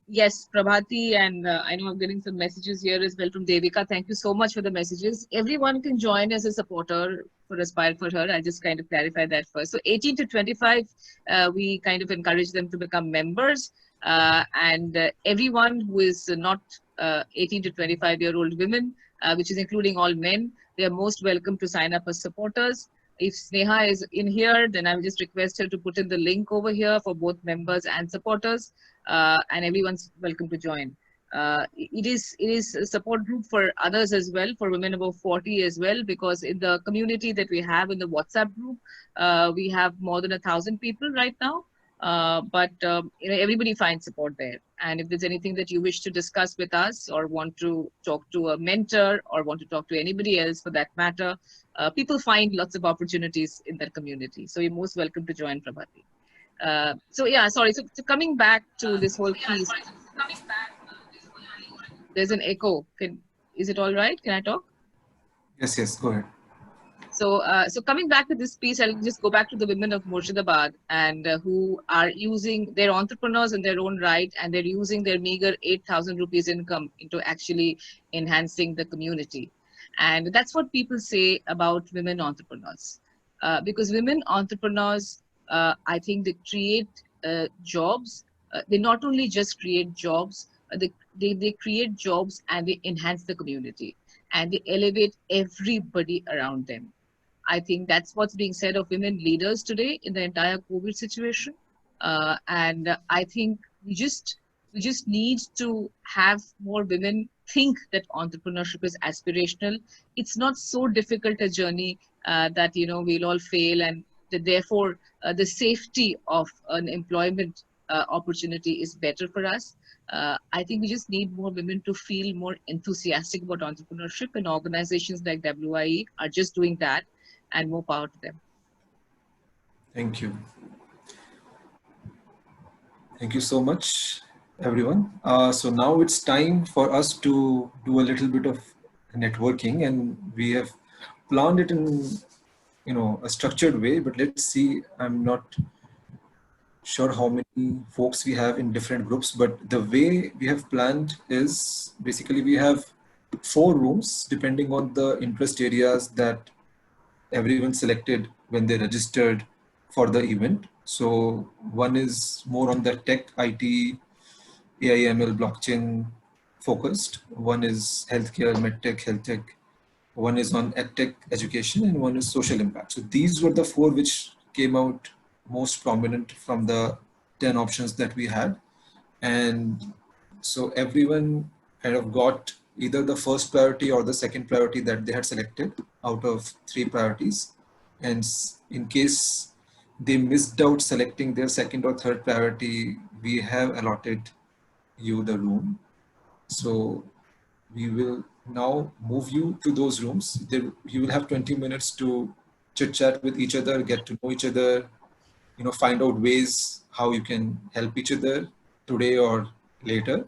Yes, Prabhati, and I know I'm getting some messages here as well from Devika. Thank you so much for the messages. Everyone can join as a supporter for Aspire for Her. I'll just kind of clarify that first. So 18 to 25, we kind of encourage them to become members. Everyone who is not 18 to 25-year-old women, which is including all men, they are most welcome to sign up as supporters. If Sneha is in here, then I will just request her to put in the link over here for both members and supporters, and everyone's welcome to join. It is a support group for others as well, for women above 40 as well, because in the community that we have in the WhatsApp group, we have more than 1,000 people right now. Everybody finds support there. And if there's anything that you wish to discuss with us or want to talk to a mentor or want to talk to anybody else for that matter, people find lots of opportunities in that community. So you're most welcome to join, Prabhati. So coming back to this whole piece, there's an echo. Is it all right? Can I talk? Yes, go ahead. So coming back to this piece, I'll just go back to the women of Murshidabad and who are using their entrepreneurs in their own right, and they're using their meager 8,000 rupees income into actually enhancing the community. And that's what people say about women entrepreneurs. Because women entrepreneurs, I think they create jobs. They not only just create jobs, they create jobs and they enhance the community and they elevate everybody around them. I think that's what's being said of women leaders today in the entire COVID situation. I think we just need to have more women think that entrepreneurship is aspirational. It's not so difficult a journey that we'll all fail, and that therefore the safety of an employment opportunity is better for us. I think we just need more women to feel more enthusiastic about entrepreneurship, and organizations like WIE are just doing that, and more power to them. Thank you. Thank you so much, everyone. So now it's time for us to do a little bit of networking, and we have planned it in a structured way, but let's see. I'm not sure how many folks we have in different groups, but the way we have planned is basically we have 4 rooms depending on the interest areas that everyone selected when they registered for the event. So one is more on the tech, IT, AI, ML, blockchain focused. One is healthcare, medtech, health tech. One is on edtech education, and one is social impact. So these were the 4 which came out most prominent from the 10 options that we had. And so everyone kind of got either the first priority or the second priority that they had selected out of 3 priorities. And in case they missed out selecting their second or third priority, we have allotted you the room. So we will now move you to those rooms. You will have 20 minutes to chit chat with each other, get to know each other, find out ways how you can help each other today or later.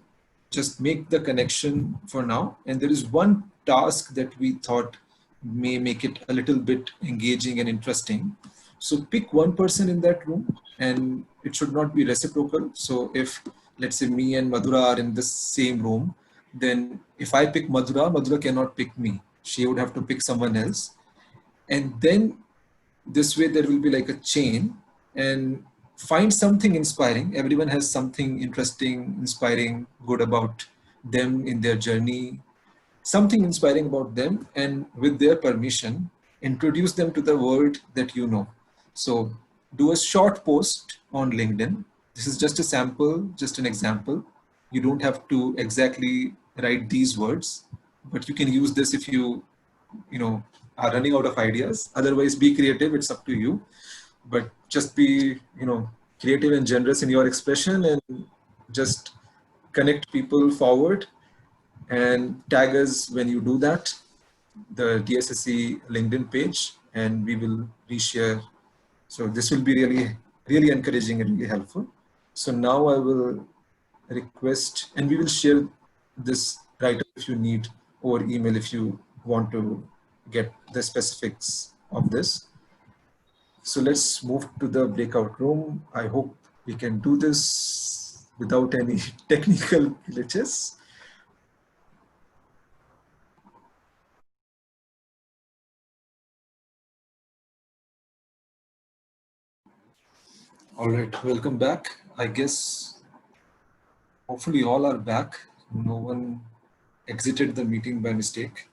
Just make the connection for now. And there is one task that we thought may make it a little bit engaging and interesting. So pick one person in that room, and it should not be reciprocal. So if, let's say, me and Madhura are in the same room, then if I pick Madhura, Madhura cannot pick me. She would have to pick someone else. And then this way there will be like a chain, and find something inspiring. Everyone has something interesting, inspiring, good about them in their journey, something inspiring about them, and with their permission, introduce them to the world that you know. So do a short post on LinkedIn. This is just a sample, just an example. You don't have to exactly write these words, but you can use this if you are running out of ideas. Otherwise, be creative, it's up to you. But just be, creative and generous in your expression, and just connect people forward and tag us when you do that, the DSSC LinkedIn page, and we will reshare. So this will be really, really encouraging and really helpful. So now I will request, and we will share this right up if you need, or email if you want to get the specifics of this. So let's move to the breakout room. I hope we can do this without any technical glitches. All right, welcome back. I guess hopefully all are back. No one exited the meeting by mistake,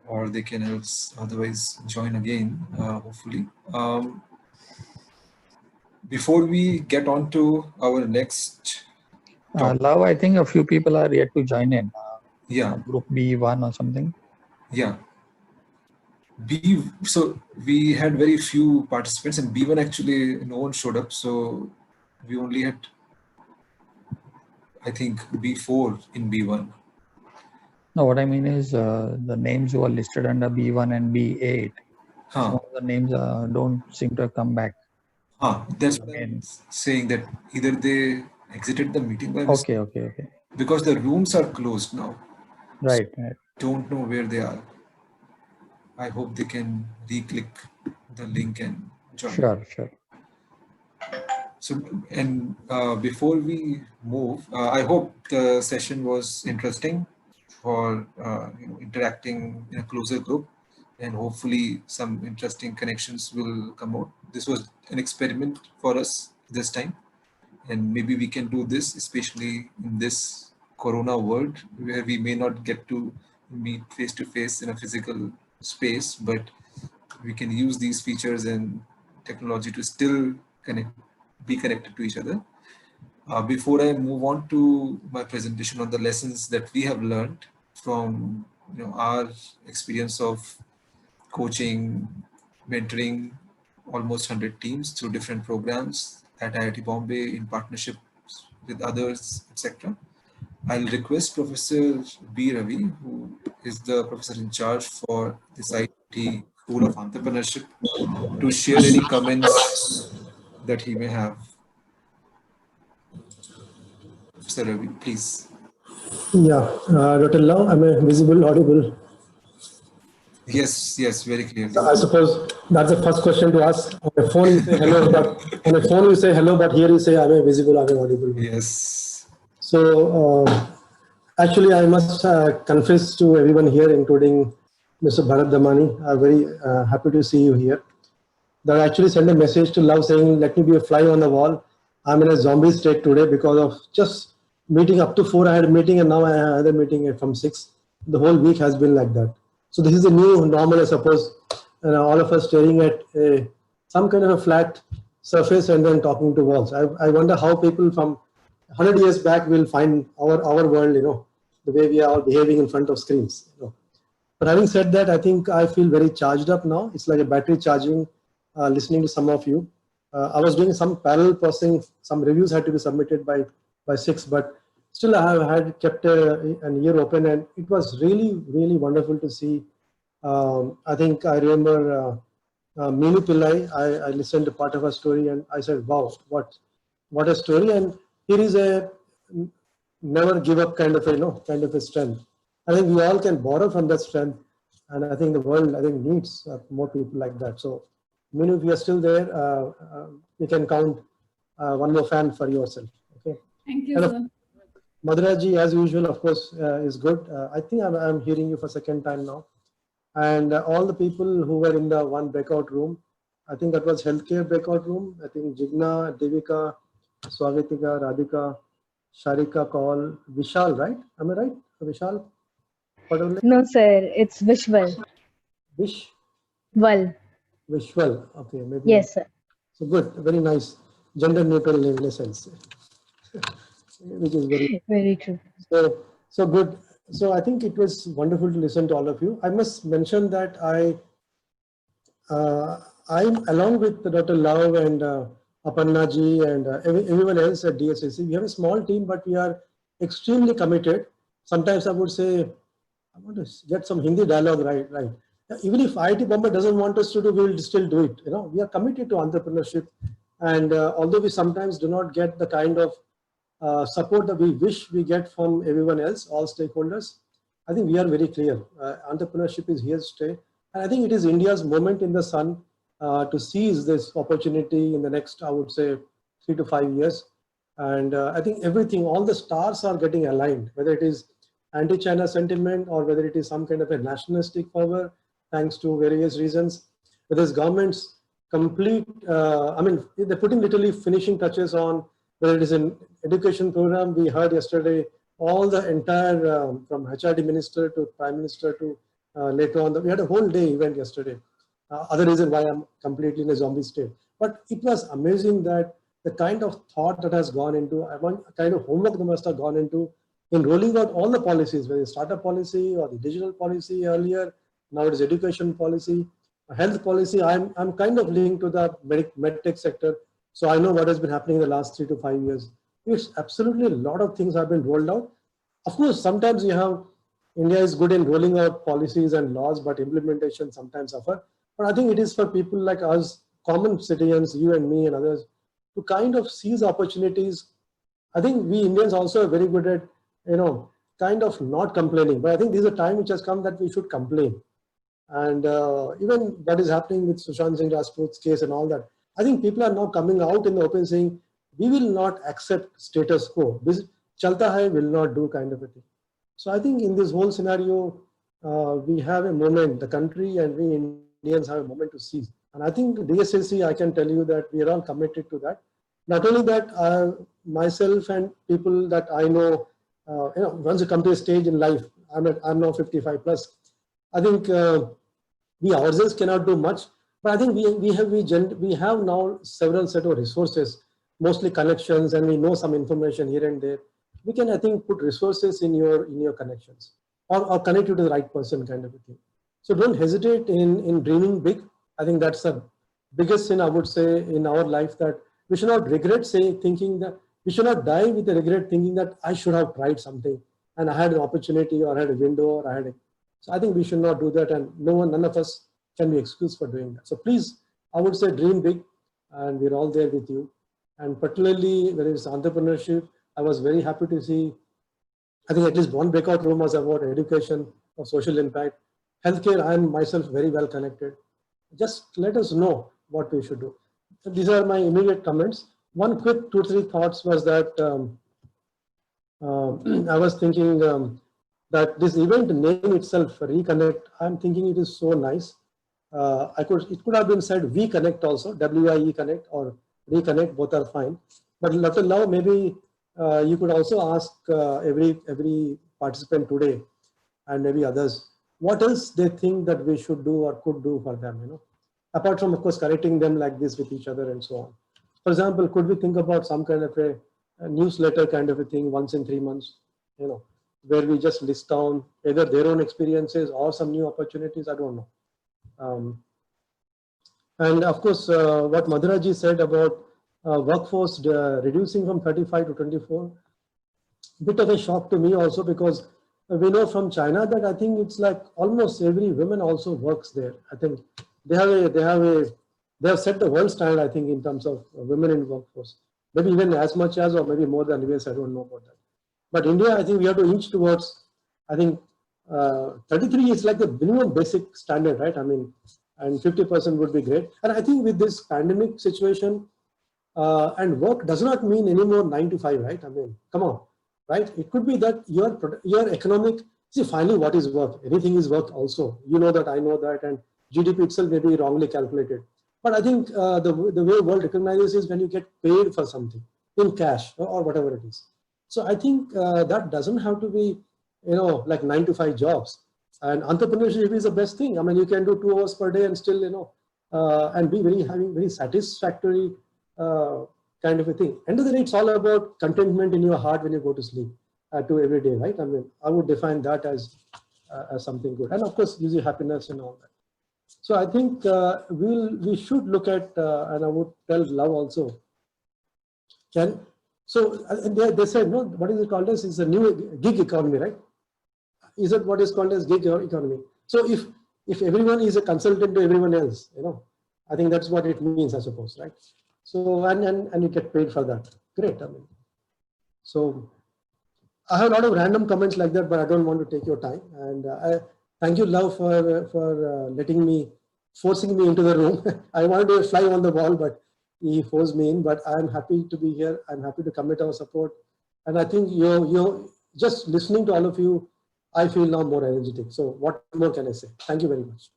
or they can otherwise join again, hopefully. Before we get on to our next topic. Love, I think a few people are yet to join in. Yeah. Group B1 or something. Yeah. So we had very few participants, and B1 actually no one showed up. So we only had, I think, B4 in B1. No, what I mean is the names who are listed under B1 and B8. Some of the names don't seem to have come back. That's what I'm saying, that either they exited the meeting by mistake. Okay. Because the rooms are closed now. Right. So don't know where they are. I hope they can re-click the link and join. Sure. So, and before we move, I hope the session was interesting for interacting in a closer group, and hopefully some interesting connections will come out. This was an experiment for us this time, and maybe we can do this, especially in this Corona world where we may not get to meet face to face in a physical space, but we can use these features and technology to still be connected to each other. Before I move on to my presentation on the lessons that we have learned from our experience of coaching, mentoring almost 100 teams through different programs at IIT Bombay in partnership with others, etc. I'll request Professor B. Ravi, who is the professor in charge for this IIT School of Entrepreneurship, to share any comments that he may have. Professor Ravi, please. Yeah, Dr. Lau, am I visible, audible? Yes, very clearly. I suppose that's the first question to ask. On the phone you say hello, but on the phone you say hello, but here you say am I visible, am I audible? Yes. So Actually, I must confess to everyone here, including Mr. Bharat Damani. I'm very happy to see you here. That I actually sent a message to Love saying, let me be a fly on the wall. I'm in a zombie state today because of just meeting up to 4. I had a meeting and now I have another meeting from 6. The whole week has been like that. So this is a new normal, I suppose. And all of us staring at some kind of a flat surface and then talking to walls. I wonder how people from 100 years back will find our world, the way we are all behaving in front of screens. But having said that, I think I feel very charged up now. It's like a battery charging, listening to some of you. I was doing some parallel processing. Some reviews had to be submitted by 6, but still I have had kept an ear open, and it was really, really wonderful to see. I think I remember Meenu Pillai. I listened to part of her story and I said, wow, what a story. And here is a never give up kind of a strength. I think we all can borrow from that strength, and I think the world needs more people like that. So, Meenu, if you are still there, you can count one more fan for yourself. Okay. Thank you, And sir. Madhuraji, as usual, of course, is good. I think I'm hearing you for second time now. And all the people who were in the one breakout room, I think that was healthcare breakout room. I think Jigna, Devika, Swagatika, Radhika, Sharika, Kaul, Vishal, right? Am I right? Vishal? No, sir. It's Vishwal. Vishwal. Okay, maybe. Yes, sir. So good, very nice. Gender neutral name in a sense, which is very true. So good. So I think it was wonderful to listen to all of you. I must mention that I'm along with Dr. Love and Aparna ji and everyone else at DSSC. We have a small team, but we are extremely committed. Sometimes I would say, I want to get some Hindi dialogue right. Even if IIT Bombay doesn't want us to do, we will still do it. We are committed to entrepreneurship, and although we sometimes do not get the kind of support that we wish we get from everyone else, all stakeholders, I think we are very clear. Entrepreneurship is here to stay, and I think it is India's moment in the sun to seize this opportunity in the next, I would say, 3 to 5 years. And I think everything, all the stars are getting aligned, whether it is anti-China sentiment or whether it is some kind of a nationalistic fervor, thanks to various reasons, whether it's government's complete, they're putting literally finishing touches on, whether it is an education program. We heard yesterday all the entire, from HRD minister to prime minister to later on, we had a whole day event yesterday. Other reason why I'm completely in a zombie state. But it was amazing that the kind of thought that has gone into, kind of homework that must have gone into in rolling out all the policies, whether it's startup policy or the digital policy earlier, now it is education policy, health policy. I'm kind of linked to the medtech sector, so I know what has been happening in the last 3 to 5 years. It's absolutely a lot of things have been rolled out. Of course, sometimes India is good in rolling out policies and laws, but implementation sometimes suffer. But I think it is for people like us, common citizens, you and me and others, to kind of seize opportunities. I think we Indians also are very good at, kind of not complaining. But I think this is a time which has come that we should complain. And even what is happening with Sushant Singh Rajput's case and all that, I think people are now coming out in the open saying, we will not accept status quo. This chalta hai will not do kind of a thing. So I think in this whole scenario, we have a moment, the country and we Indians have a moment to seize. And I think DSSC, I can tell you that we are all committed to that. Not only that, myself and people that I know, once you come to a stage in life, I'm now 55 plus. I think we ourselves cannot do much, but I think we have now several set of resources, mostly connections, and we know some information here and there. We can, I think, put resources in your connections or connect you to the right person kind of a thing. So don't hesitate in dreaming big. I think that's the biggest sin I would say in our life, that we should not regret thinking that we should not die with the regret thinking that I should have tried something and I had an opportunity or I had a window or I had a. So I think we should not do that, and none of us can be excused for doing that. So please, I would say dream big, and we're all there with you. And particularly when it's entrepreneurship, I was very happy to see, I think at least one breakout room was about education or social impact. Healthcare, I'm myself very well connected. Just let us know what we should do. These are my immediate comments. One quick 2-3 thoughts was that I was thinking that this event name itself, Reconnect, I'm thinking it is so nice. It could have been said We Connect also, WIE Connect or Reconnect, both are fine. But Dr. Lau, maybe you could also ask every participant today and maybe others, what else they think that we should do or could do for them, you know, apart from, of course, correcting them like this with each other and so on. For example, could we think about some kind of a newsletter kind of a thing once in 3 months, you know, where we just list down either their own experiences or some new opportunities, I don't know. And of course, what Madhuraji said about workforce reducing from 35 to 24, bit of a shock to me also, because we know from China that I think it's like almost every woman also works there. I think they have set the world standard, I think, in terms of women in workforce. Maybe even as much as or maybe more than US, I don't know about that. But India, I think we have to inch towards, I think 33 is like the minimum basic standard, right? I mean, and 50% would be great. And I think with this pandemic situation, and work does not mean anymore 9 to 5, right? I mean, come on, right? It could be that your economic, see, finally what is work? Anything is work also. You know that, I know that, and GDP itself may be wrongly calculated. But I think the way world recognizes is when you get paid for something in cash or whatever it is. So I think that doesn't have to be, you know, like 9 to 5 jobs. And entrepreneurship is the best thing. I mean, you can do 2 hours per day and still, you know, and be having very satisfactory kind of a thing. End of the day, it's all about contentment in your heart when you go to sleep to every day, right? I mean, I would define that as something good. And of course, gives you happiness and all that. So I think we should look at, and I would tell Love also. So they said, no, what is it called as? It's a new gig economy, right? Is it what is called as gig economy? So if everyone is a consultant to everyone else, you know, I think that's what it means, I suppose, right? So and you get paid for that. Great. I mean, so I have a lot of random comments like that, but I don't want to take your time. And I thank you, Love, for forcing me into the room. I wanted to fly on the wall, but he forced me in. But I'm happy to be here. I'm happy to commit our support. And I think you're just listening to all of you, I feel now more energetic. So what more can I say? Thank you very much.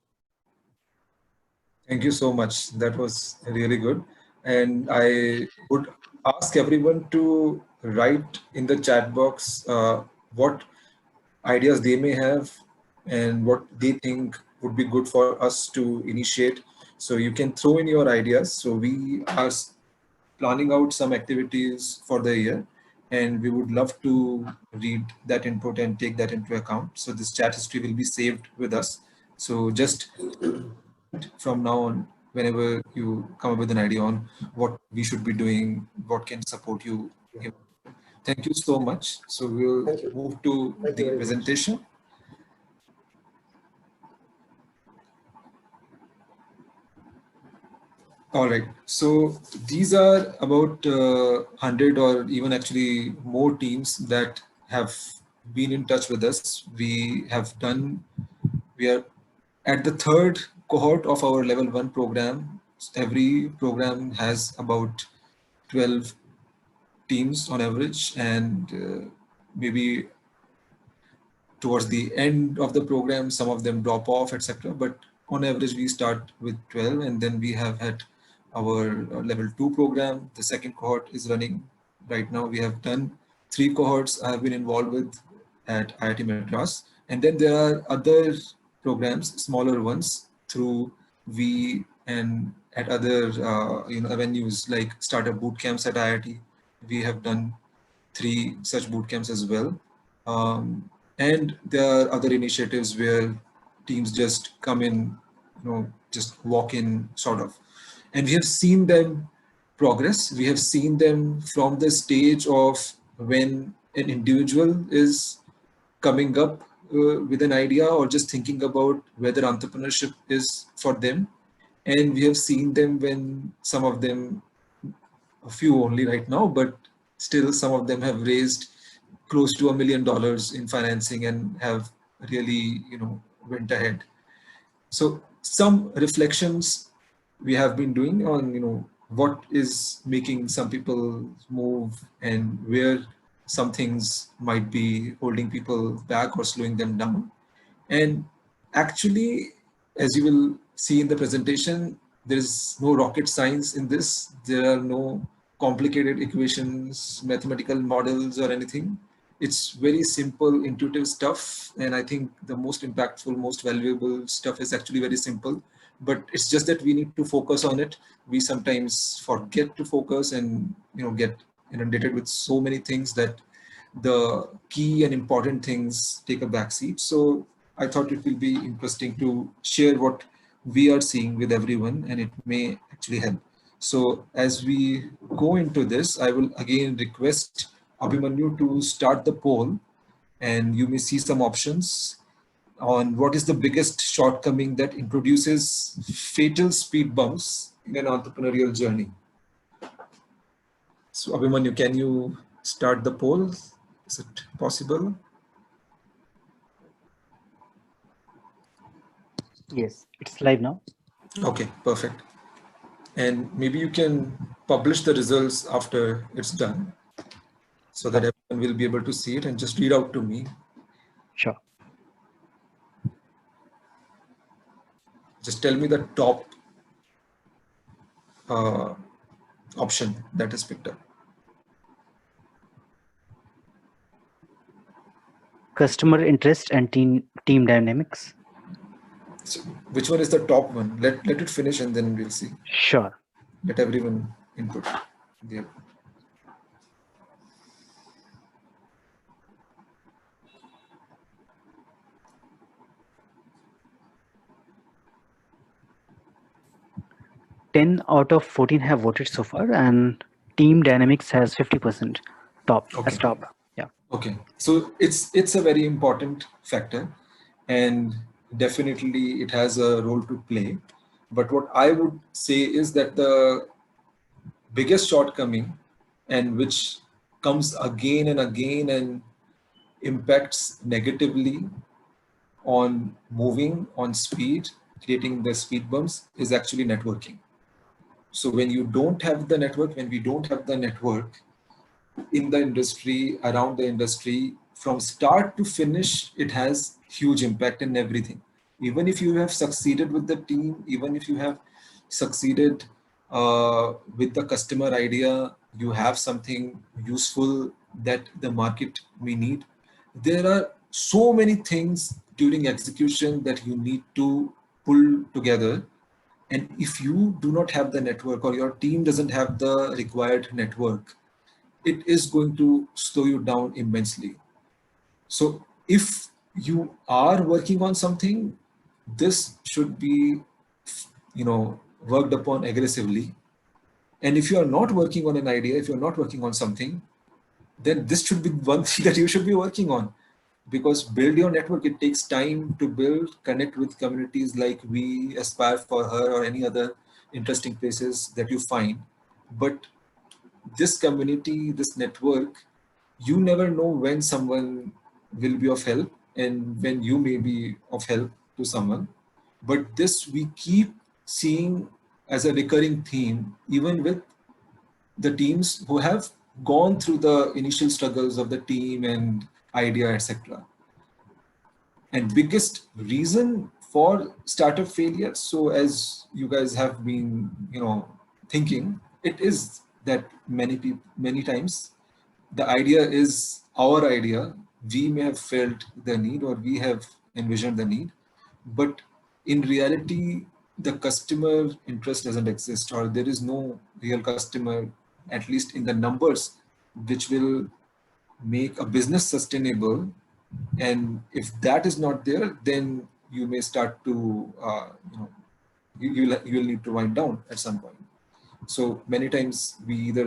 Thank you so much. That was really good. And I would ask everyone to write in the chat box what ideas they may have and what they think would be good for us to initiate. So you can throw in your ideas. So we are planning out some activities for the year, and we would love to read that input and take that into account. So this chat history will be saved with us. So just from now on, whenever you come up with an idea on what we should be doing, what can support you. Thank you so much. So we'll move to the presentation. All right, so these are about 100 or even actually more teams that have been in touch with us. We are at the 3rd cohort of our level 1 program. Every program has about 12 teams on average, and maybe towards the end of the program, some of them drop off, etc. But on average, we start with 12, and then we have had our level 2 program. The 2nd cohort is running right now. We have done 3 cohorts I have been involved with at IIT Madras. And then there are other programs, smaller ones, through V and at other avenues like startup boot camps at IIT. We have done 3 such boot camps as well. And there are other initiatives where teams just come in, just walk in sort of. And we have seen them progress. We have seen them from the stage of when an individual is coming up with an idea or just thinking about whether entrepreneurship is for them. And we have seen them when some of them, a few only right now, but still some of them have raised close to $1 million in financing and have really, went ahead. So some reflections we have been doing on, what is making some people move and where some things might be holding people back or slowing them down. And actually, as you will see in the presentation, there is no rocket science in this. There are no complicated equations, mathematical models or anything. It's very simple, intuitive stuff. And I think the most impactful, most valuable stuff is actually very simple, but it's just that we need to focus on it. We sometimes forget to focus and, get inundated with so many things that the key and important things take a backseat. So I thought it will be interesting to share what we are seeing with everyone, and it may actually help. So as we go into this, I will again request Abhimanyu to start the poll, and you may see some options on what is the biggest shortcoming that introduces fatal speed bumps in an entrepreneurial journey. So Abhimanyu, can you start the poll? Is it possible? Yes, it's live now. Okay, perfect. And maybe you can publish the results after it's done so that everyone will be able to see it, and just read out to me. Sure. Just tell me the top option that is picked up. Customer interest and team dynamics. So which one is the top one? Let it finish and then we'll see. Sure. Let everyone input. Yeah. Ten out of 14 have voted so far, and team dynamics has 50% top. Okay. As top. Yeah. Okay. So it's a very important factor, and definitely it has a role to play. But what I would say is that the biggest shortcoming, and which comes again and again and impacts negatively on moving, on speed, creating the speed bumps, is actually networking. So when you don't have the network, when we don't have the network in the industry, around the industry, from start to finish, it has huge impact in everything. Even if you have succeeded with the team, even if you have succeeded with the customer idea, you have something useful that the market may need, there are so many things during execution that you need to pull together. And if you do not have the network, or your team doesn't have the required network, it is going to slow you down immensely. So if you are working on something, this should be, worked upon aggressively. And if you are not working on an idea, if you're not working on something, then this should be one thing that you should be working on. Because build your network, it takes time to build, connect with communities like we, Aspire for Her, or any other interesting places that you find. But this community, this network, you never know when someone will be of help and when you may be of help to someone. But this we keep seeing as a recurring theme, even with the teams who have gone through the initial struggles of the team and idea, etc. And biggest reason for startup failure, so as you guys have been, thinking, it is that many times the idea is our idea. We may have felt the need, or we have envisioned the need, but in reality, the customer interest doesn't exist, or there is no real customer, at least in the numbers, which will make a business sustainable. And if that is not there, then you may start to, you'll need to wind down at some point. So many times we either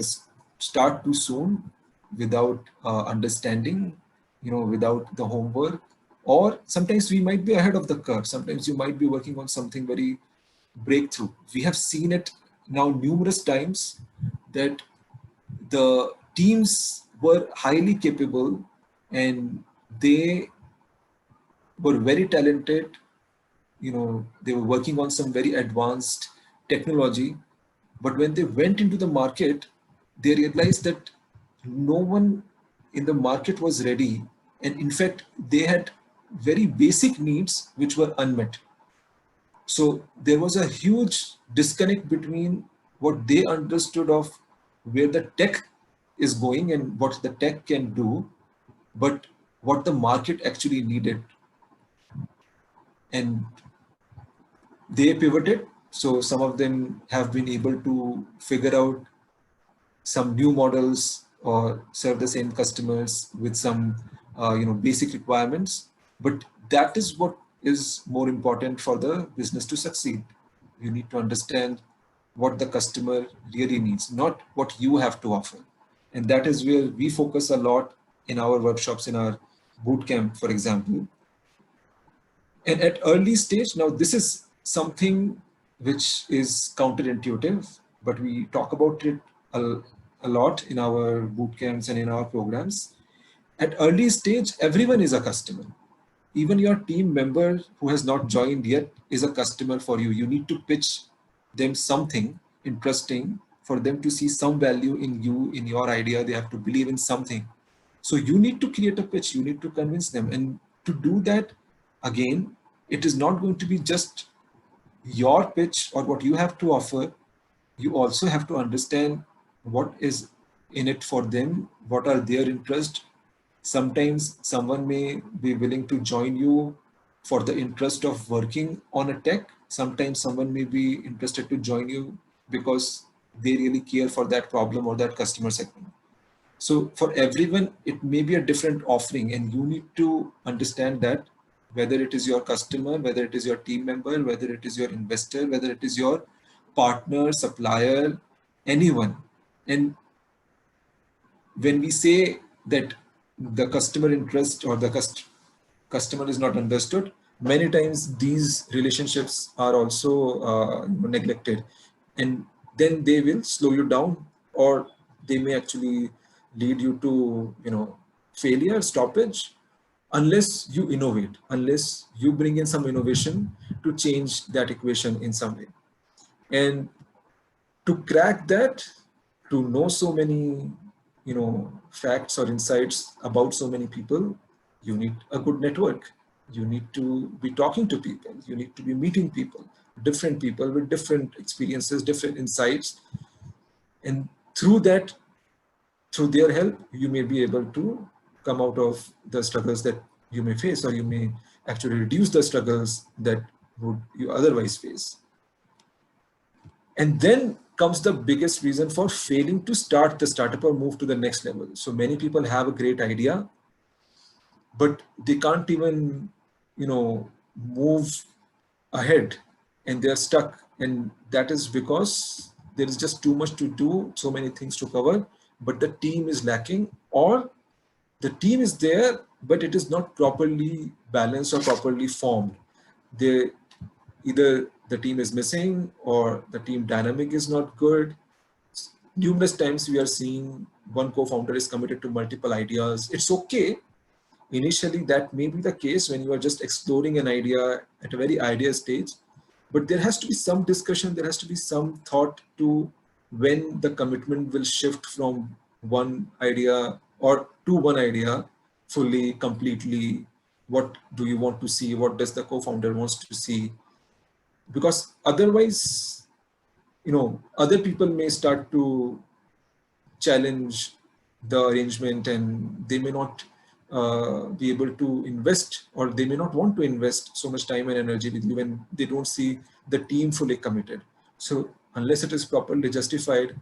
start too soon without understanding, without the homework, or sometimes we might be ahead of the curve. Sometimes you might be working on something very breakthrough. We have seen it now numerous times that the teams were highly capable and they were very talented. They were working on some very advanced technology, but when they went into the market, they realized that no one in the market was ready, and in fact they had very basic needs which were unmet. So there was a huge disconnect between what they understood of where the tech is going and what the tech can do, but what the market actually needed. And they pivoted. So some of them have been able to figure out some new models or serve the same customers with some basic requirements. But that is what is more important for the business to succeed. You need to understand what the customer really needs, not what you have to offer. And that is where we focus a lot in our workshops, in our bootcamp, for example. And at early stage, now this is something which is counterintuitive, but we talk about it a lot in our bootcamps and in our programs. At early stage, everyone is a customer. Even your team member who has not joined yet is a customer for you. You need to pitch them something interesting for them to see some value in you, in your idea. They have to believe in something. So you need to create a pitch. You need to convince them. And to do that, again, it is not going to be just your pitch or what you have to offer. You also have to understand what is in it for them, what are their interests. Sometimes someone may be willing to join you for the interest of working on a tech. Sometimes someone may be interested to join you because they really care for that problem or that customer segment. So for everyone, it may be a different offering, and you need to understand that whether it is your customer, whether it is your team member, whether it is your investor, whether it is your partner, supplier, anyone. And when we say that the customer interest or the customer is not understood, many times these relationships are also neglected, and then they will slow you down, or they may actually lead you to failure, stoppage, unless you innovate, unless you bring in some innovation to change that equation in some way. And to crack that, to know so many facts or insights about so many people, you need a good network. You need to be talking to people. You need to be meeting people with different experiences, different insights. And through that, through their help, you may be able to come out of the struggles that you may face, or you may actually reduce the struggles that would you otherwise face. And then comes the biggest reason for failing to start the startup or move to the next level. So many people have a great idea, but they can't even, move ahead, and they're stuck. And that is because there is just too much to do, so many things to cover, but the team is lacking, or the team is there, but it is not properly balanced or properly formed. Either the team is missing or the team dynamic is not good. Numerous times we are seeing one co-founder is committed to multiple ideas. It's okay. Initially, that may be the case when you are just exploring an idea at a very idea stage, but there has to be some discussion, there has to be some thought to when the commitment will shift from one idea or to one idea fully, completely. What do you want to see? What does the co-founder wants to see? Because otherwise, other people may start to challenge the arrangement, and they may not be able to invest, or they may not want to invest so much time and energy with you when they don't see the team fully committed. So unless it is properly justified,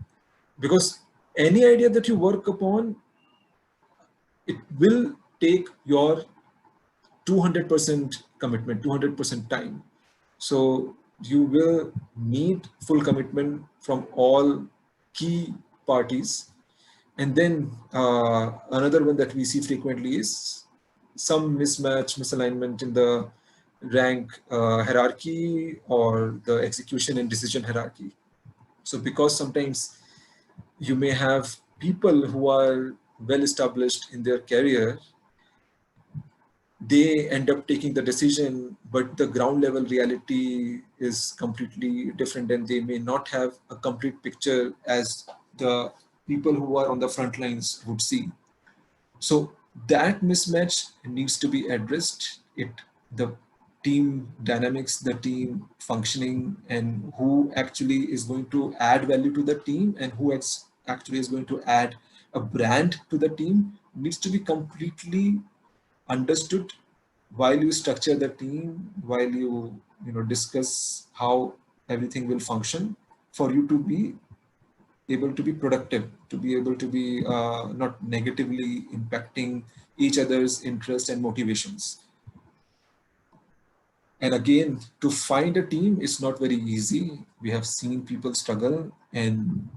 because any idea that you work upon, it will take your 200% commitment, 200% time. So you will need full commitment from all key parties. And then another one that we see frequently is some misalignment in the rank hierarchy or the execution and decision hierarchy. So because sometimes you may have people who are well established in their career, they end up taking the decision, but the ground level reality is completely different, and they may not have a complete picture as the people who are on the front lines would see. So that mismatch needs to be addressed. The team dynamics, the team functioning, and who actually is going to add value to the team and who actually is going to add a brand to the team needs to be completely understood while you structure the team, while you discuss how everything will function for you to be able to be productive, to be able to be not negatively impacting each other's interests and motivations. And again, to find a team is not very easy. We have seen people struggle, and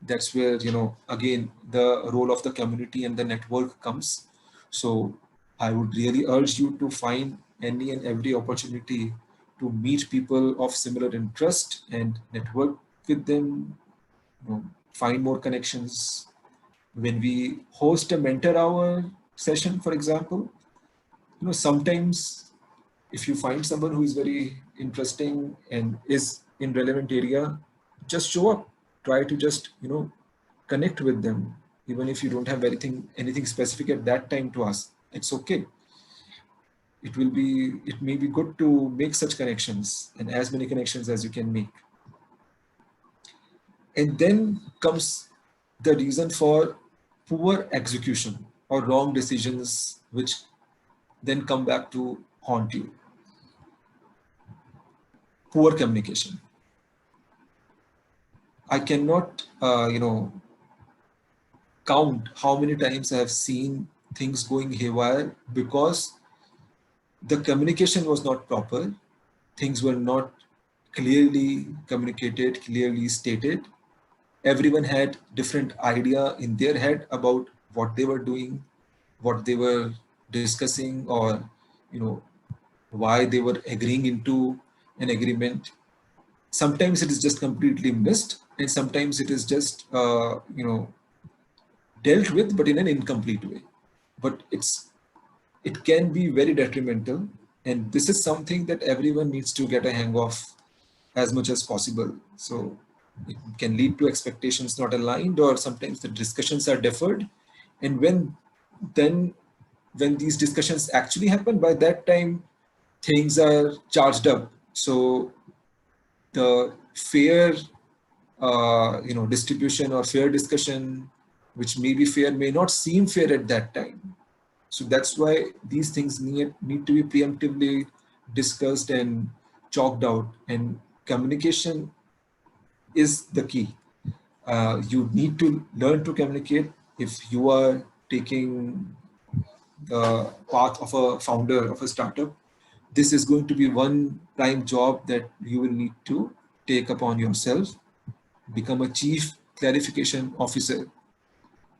that's where, again, the role of the community and the network comes. So I would really urge you to find any and every opportunity to meet people of similar interest and network with them, find more connections. When we host a mentor hour session, for example, sometimes if you find someone who is very interesting and is in relevant area, just show up, try to just, connect with them. Even if you don't have anything specific at that time to ask, it's okay. It may be good to make such connections, and as many connections as you can make. And then comes the reason for poor execution or wrong decisions, which then come back to haunt you. Poor communication. I cannot, count how many times I have seen things going haywire because the communication was not proper. Things were not clearly communicated, clearly stated. Everyone had different idea in their head about what they were doing, what they were discussing, or why they were agreeing into an agreement. Sometimes it is just completely missed, and sometimes it is just dealt with, but in an incomplete way. But it can be very detrimental, and this is something that everyone needs to get a hang of as much as possible. So it can lead to expectations not aligned, or sometimes the discussions are deferred. And when these discussions actually happen, by that time things are charged up. So the fair distribution or fair discussion, which may be fair, may not seem fair at that time. So that's why these things need to be preemptively discussed and chalked out, and communication is the key. You need to learn to communicate. If you are taking the path of a founder of a startup, this is going to be one prime job that you will need to take upon yourself. Become a chief clarification officer.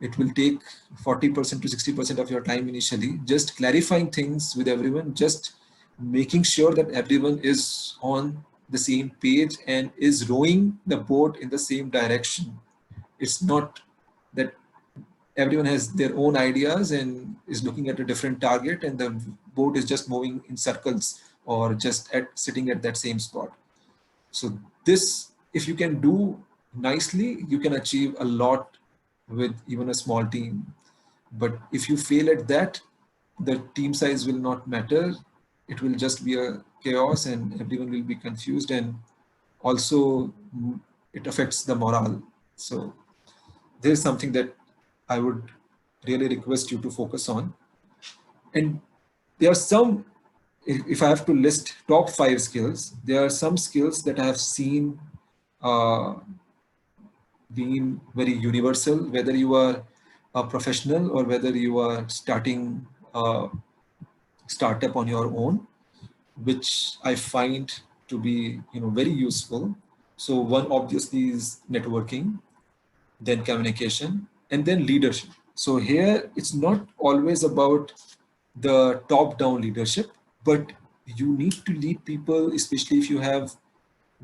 It will take 40% to 60% of your time initially, just clarifying things with everyone, just making sure that everyone is on the same page and is rowing the boat in the same direction. It's not that everyone has their own ideas and is looking at a different target and the boat is just moving in circles or just sitting at that same spot. So this, if you can do nicely, you can achieve a lot with even a small team. But if you fail at that, the team size will not matter. It will just be a chaos and everyone will be confused, and also it affects the morale. So there's something that I would really request you to focus on. And there are some, if I have to list top 5 skills, there are some skills that I have seen being very universal, whether you are a professional or whether you are starting a startup on your own, which I find to be very useful. So one obviously is networking, then communication, and then leadership. So here it's not always about the top-down leadership, but you need to lead people, especially if you have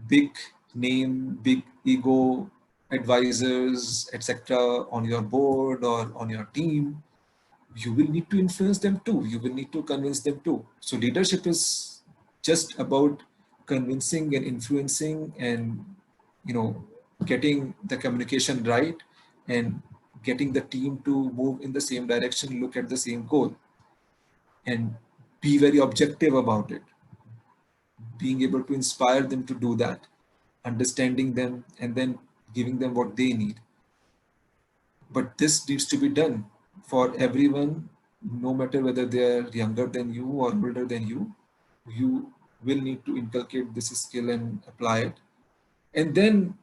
big name, big ego advisors, etc. on your board or on your team. You will need to influence them too. You will need to convince them too. So leadership is just about convincing and influencing and getting the communication right and getting the team to move in the same direction, look at the same goal, and be very objective about it. Being able to inspire them to do that, understanding them, and then giving them what they need. But this needs to be done for everyone, no matter whether they are younger than you or older than you. You will need to inculcate this skill and apply it. And then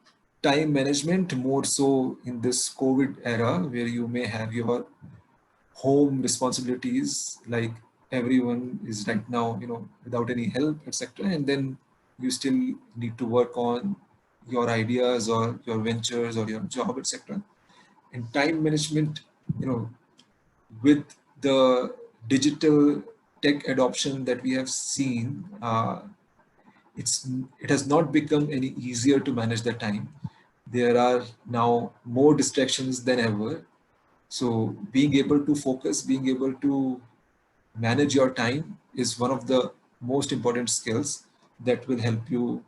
time management, more so in this COVID era, where you may have your home responsibilities, like everyone is right now, without any help, etc. And then you still need to work on your ideas or your ventures or your job, etc. And time management, with the digital tech adoption that we have seen, it has not become any easier to manage the time. There are now more distractions than ever. So being able to focus, being able to manage your time is one of the most important skills that will help you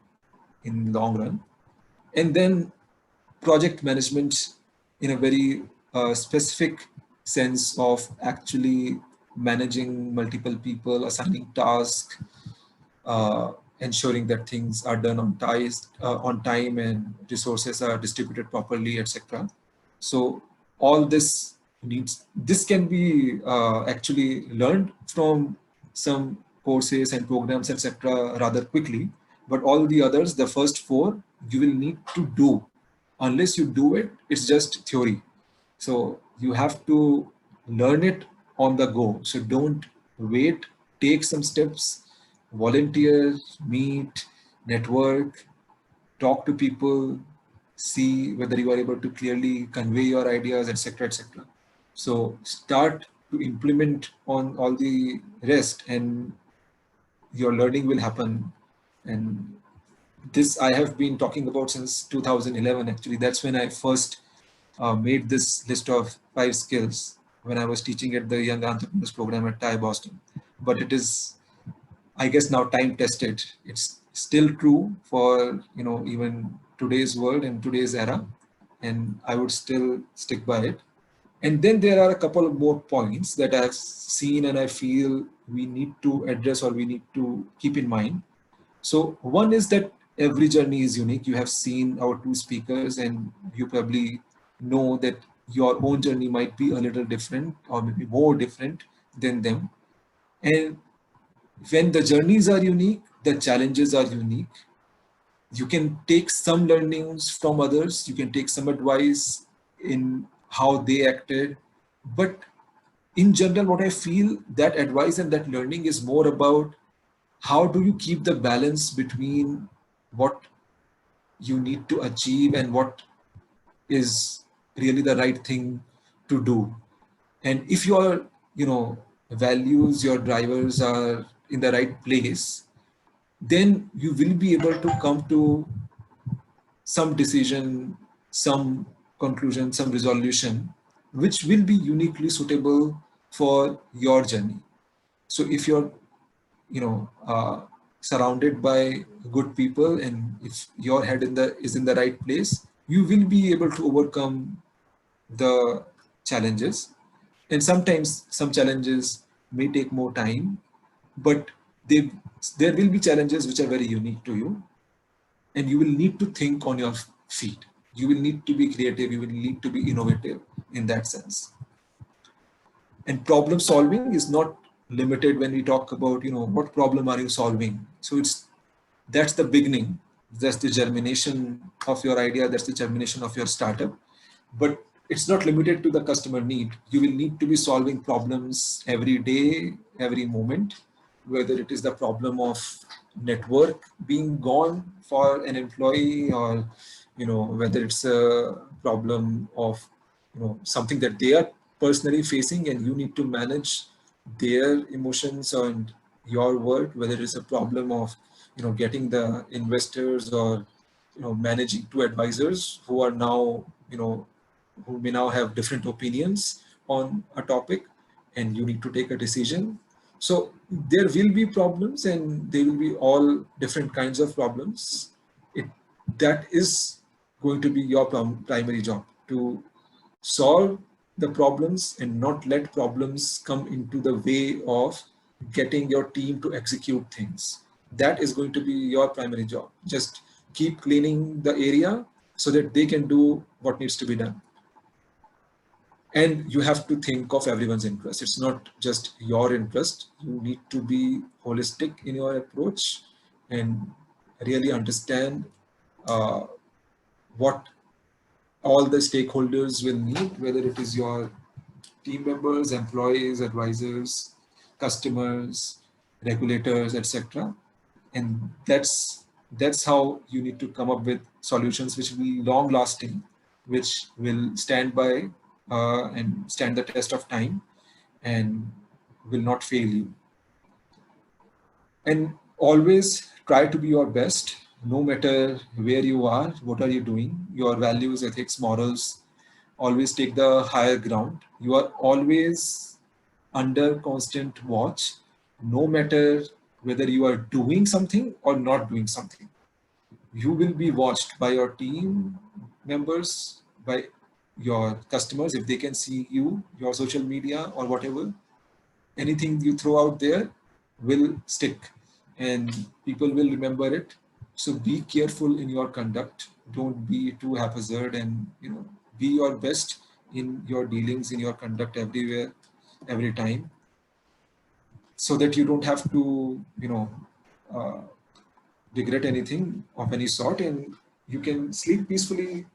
in long run. And then project management in a very specific sense of actually managing multiple people, assigning tasks, ensuring that things are done on time and resources are distributed properly, etc. So all this can be actually learned from some courses and programs, etc. rather quickly. But all the others, the first four, you will need to do. Unless you do it, it's just theory. So you have to learn it on the go. So don't wait, take some steps, volunteer, meet, network, talk to people, see whether you are able to clearly convey your ideas, etc., etc. So start to implement on all the rest, and your learning will happen. And this I have been talking about since 2011. Actually, that's when I first made this list of 5 skills when I was teaching at the Young Entrepreneurs Program at TiE Boston. But it is, I guess, now time tested. It's still true for even today's world and today's era, and I would still stick by it. And then there are a couple of more points that I've seen and I feel we need to address or we need to keep in mind. So one is that every journey is unique. You have seen our 2 speakers, and you probably know that your own journey might be a little different or maybe more different than them. And when the journeys are unique, the challenges are unique. You can take some learnings from others, you can take some advice in how they acted, but in general, what I feel, that advice and that learning is more about how do you keep the balance between what you need to achieve and what is really the right thing to do. And if your values, your drivers are in the right place, then you will be able to come to some decision, some conclusion, some resolution, which will be uniquely suitable for your journey. So if you're surrounded by good people, and if your head is in the right place, you will be able to overcome the challenges. And sometimes some challenges may take more time, but there will be challenges which are very unique to you, and you will need to think on your feet. You will need to be creative, you will need to be innovative in that sense. And problem solving is not limited when we talk about, what problem are you solving? So that's the beginning, that's the germination of your idea, that's the germination of your startup. But it's not limited to the customer need. You will need to be solving problems every day, every moment, whether it is the problem of network being gone for an employee, or whether it's a problem of something that they are personally facing and you need to manage their emotions and your work, whether it's a problem of getting the investors, or managing 2 advisors who are now who may now have different opinions on a topic, and you need to take a decision. So there will be problems, and they will be all different kinds of problems. That is going to be your primary job, to solve the problems and not let problems come into the way of getting your team to execute things. That is going to be your primary job. Just keep cleaning the area so that they can do what needs to be done. And you have to think of everyone's interest. It's not just your interest. You need to be holistic in your approach and really understand what all the stakeholders will need, whether it is your team members, employees, advisors, customers, regulators, etc. And that's how you need to come up with solutions which will be long lasting, which will stand by and stand the test of time and will not fail you. And always try to be your best, no matter where you are, what are you doing, your values, ethics, morals, always take the higher ground. You are always under constant watch, no matter whether you are doing something or not doing something. You will be watched by your team members, by your customers. If they can see you, your social media or whatever, anything you throw out there will stick and people will remember it. So be careful in your conduct. Don't be too haphazard, and be your best in your dealings, in your conduct everywhere, every time, so that you don't have to regret anything of any sort, and you can sleep peacefully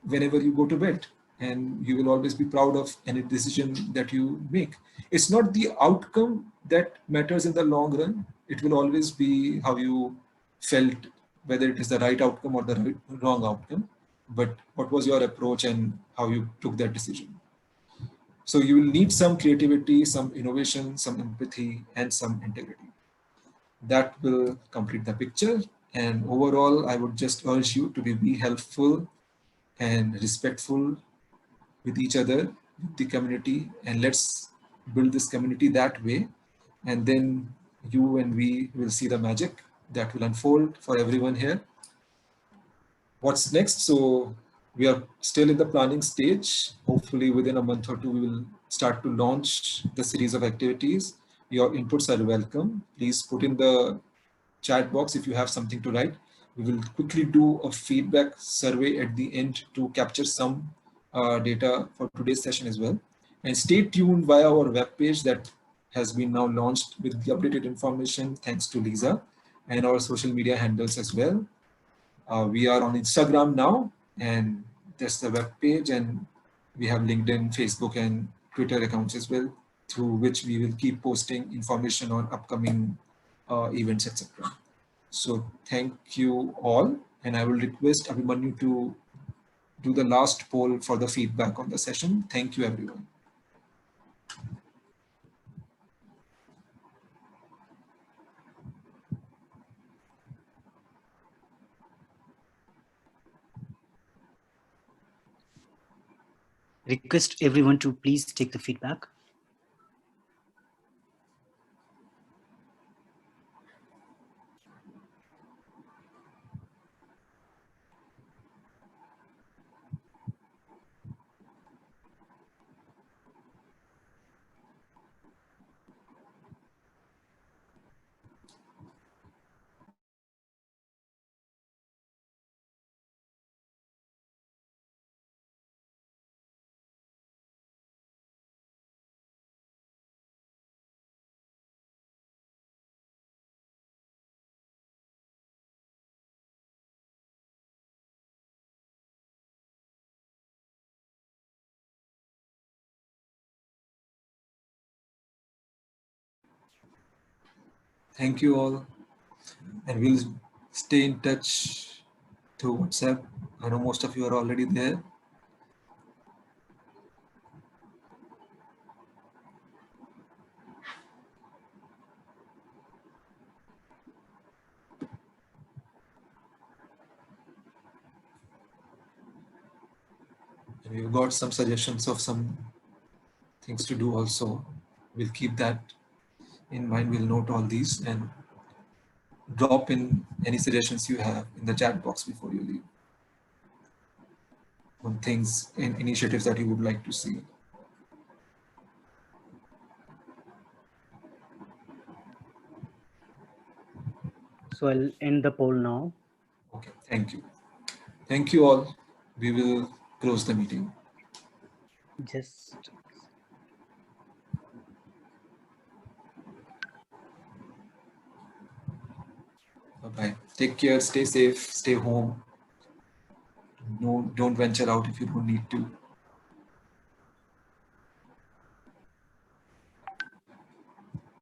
whenever you go to bed, and you will always be proud of any decision that you make. It's not the outcome that matters in the long run. It will always be how you felt, whether it is the right outcome or the wrong outcome, but what was your approach and how you took that decision. So you will need some creativity, some innovation, some empathy, and some integrity. That will complete the picture. And overall, I would just urge you to be helpful and respectful with each other, with the community, and let's build this community that way. And then you and we will see the magic that will unfold for everyone here. What's next? So we are still in the planning stage. Hopefully within a month or two, we will start to launch the series of activities. Your inputs are welcome. Please put in the chat box if you have something to write. We will quickly do a feedback survey at the end to capture some data for today's session as well. And stay tuned via our webpage that has been now launched with the updated information, thanks to Lisa, and our social media handles as well. We are on Instagram now, and that's the webpage, and we have LinkedIn, Facebook, and Twitter accounts as well, through which we will keep posting information on upcoming events, etc. So thank you all, and I will request Abhimanyu to do the last poll for the feedback on the session. Thank you, everyone. Request everyone to please take the feedback. Thank you all, and we'll stay in touch through WhatsApp. I know most of you are already there. And we've got some suggestions of some things to do also. We'll keep that in mind. We'll note all these and drop in any suggestions you have in the chat box before you leave. on things and initiatives that you would like to see. So I'll end the poll now. Okay, thank you. Thank you all. We will close the meeting. Just bye-bye. Take care, stay safe, stay home. No, don't venture out if you don't need to.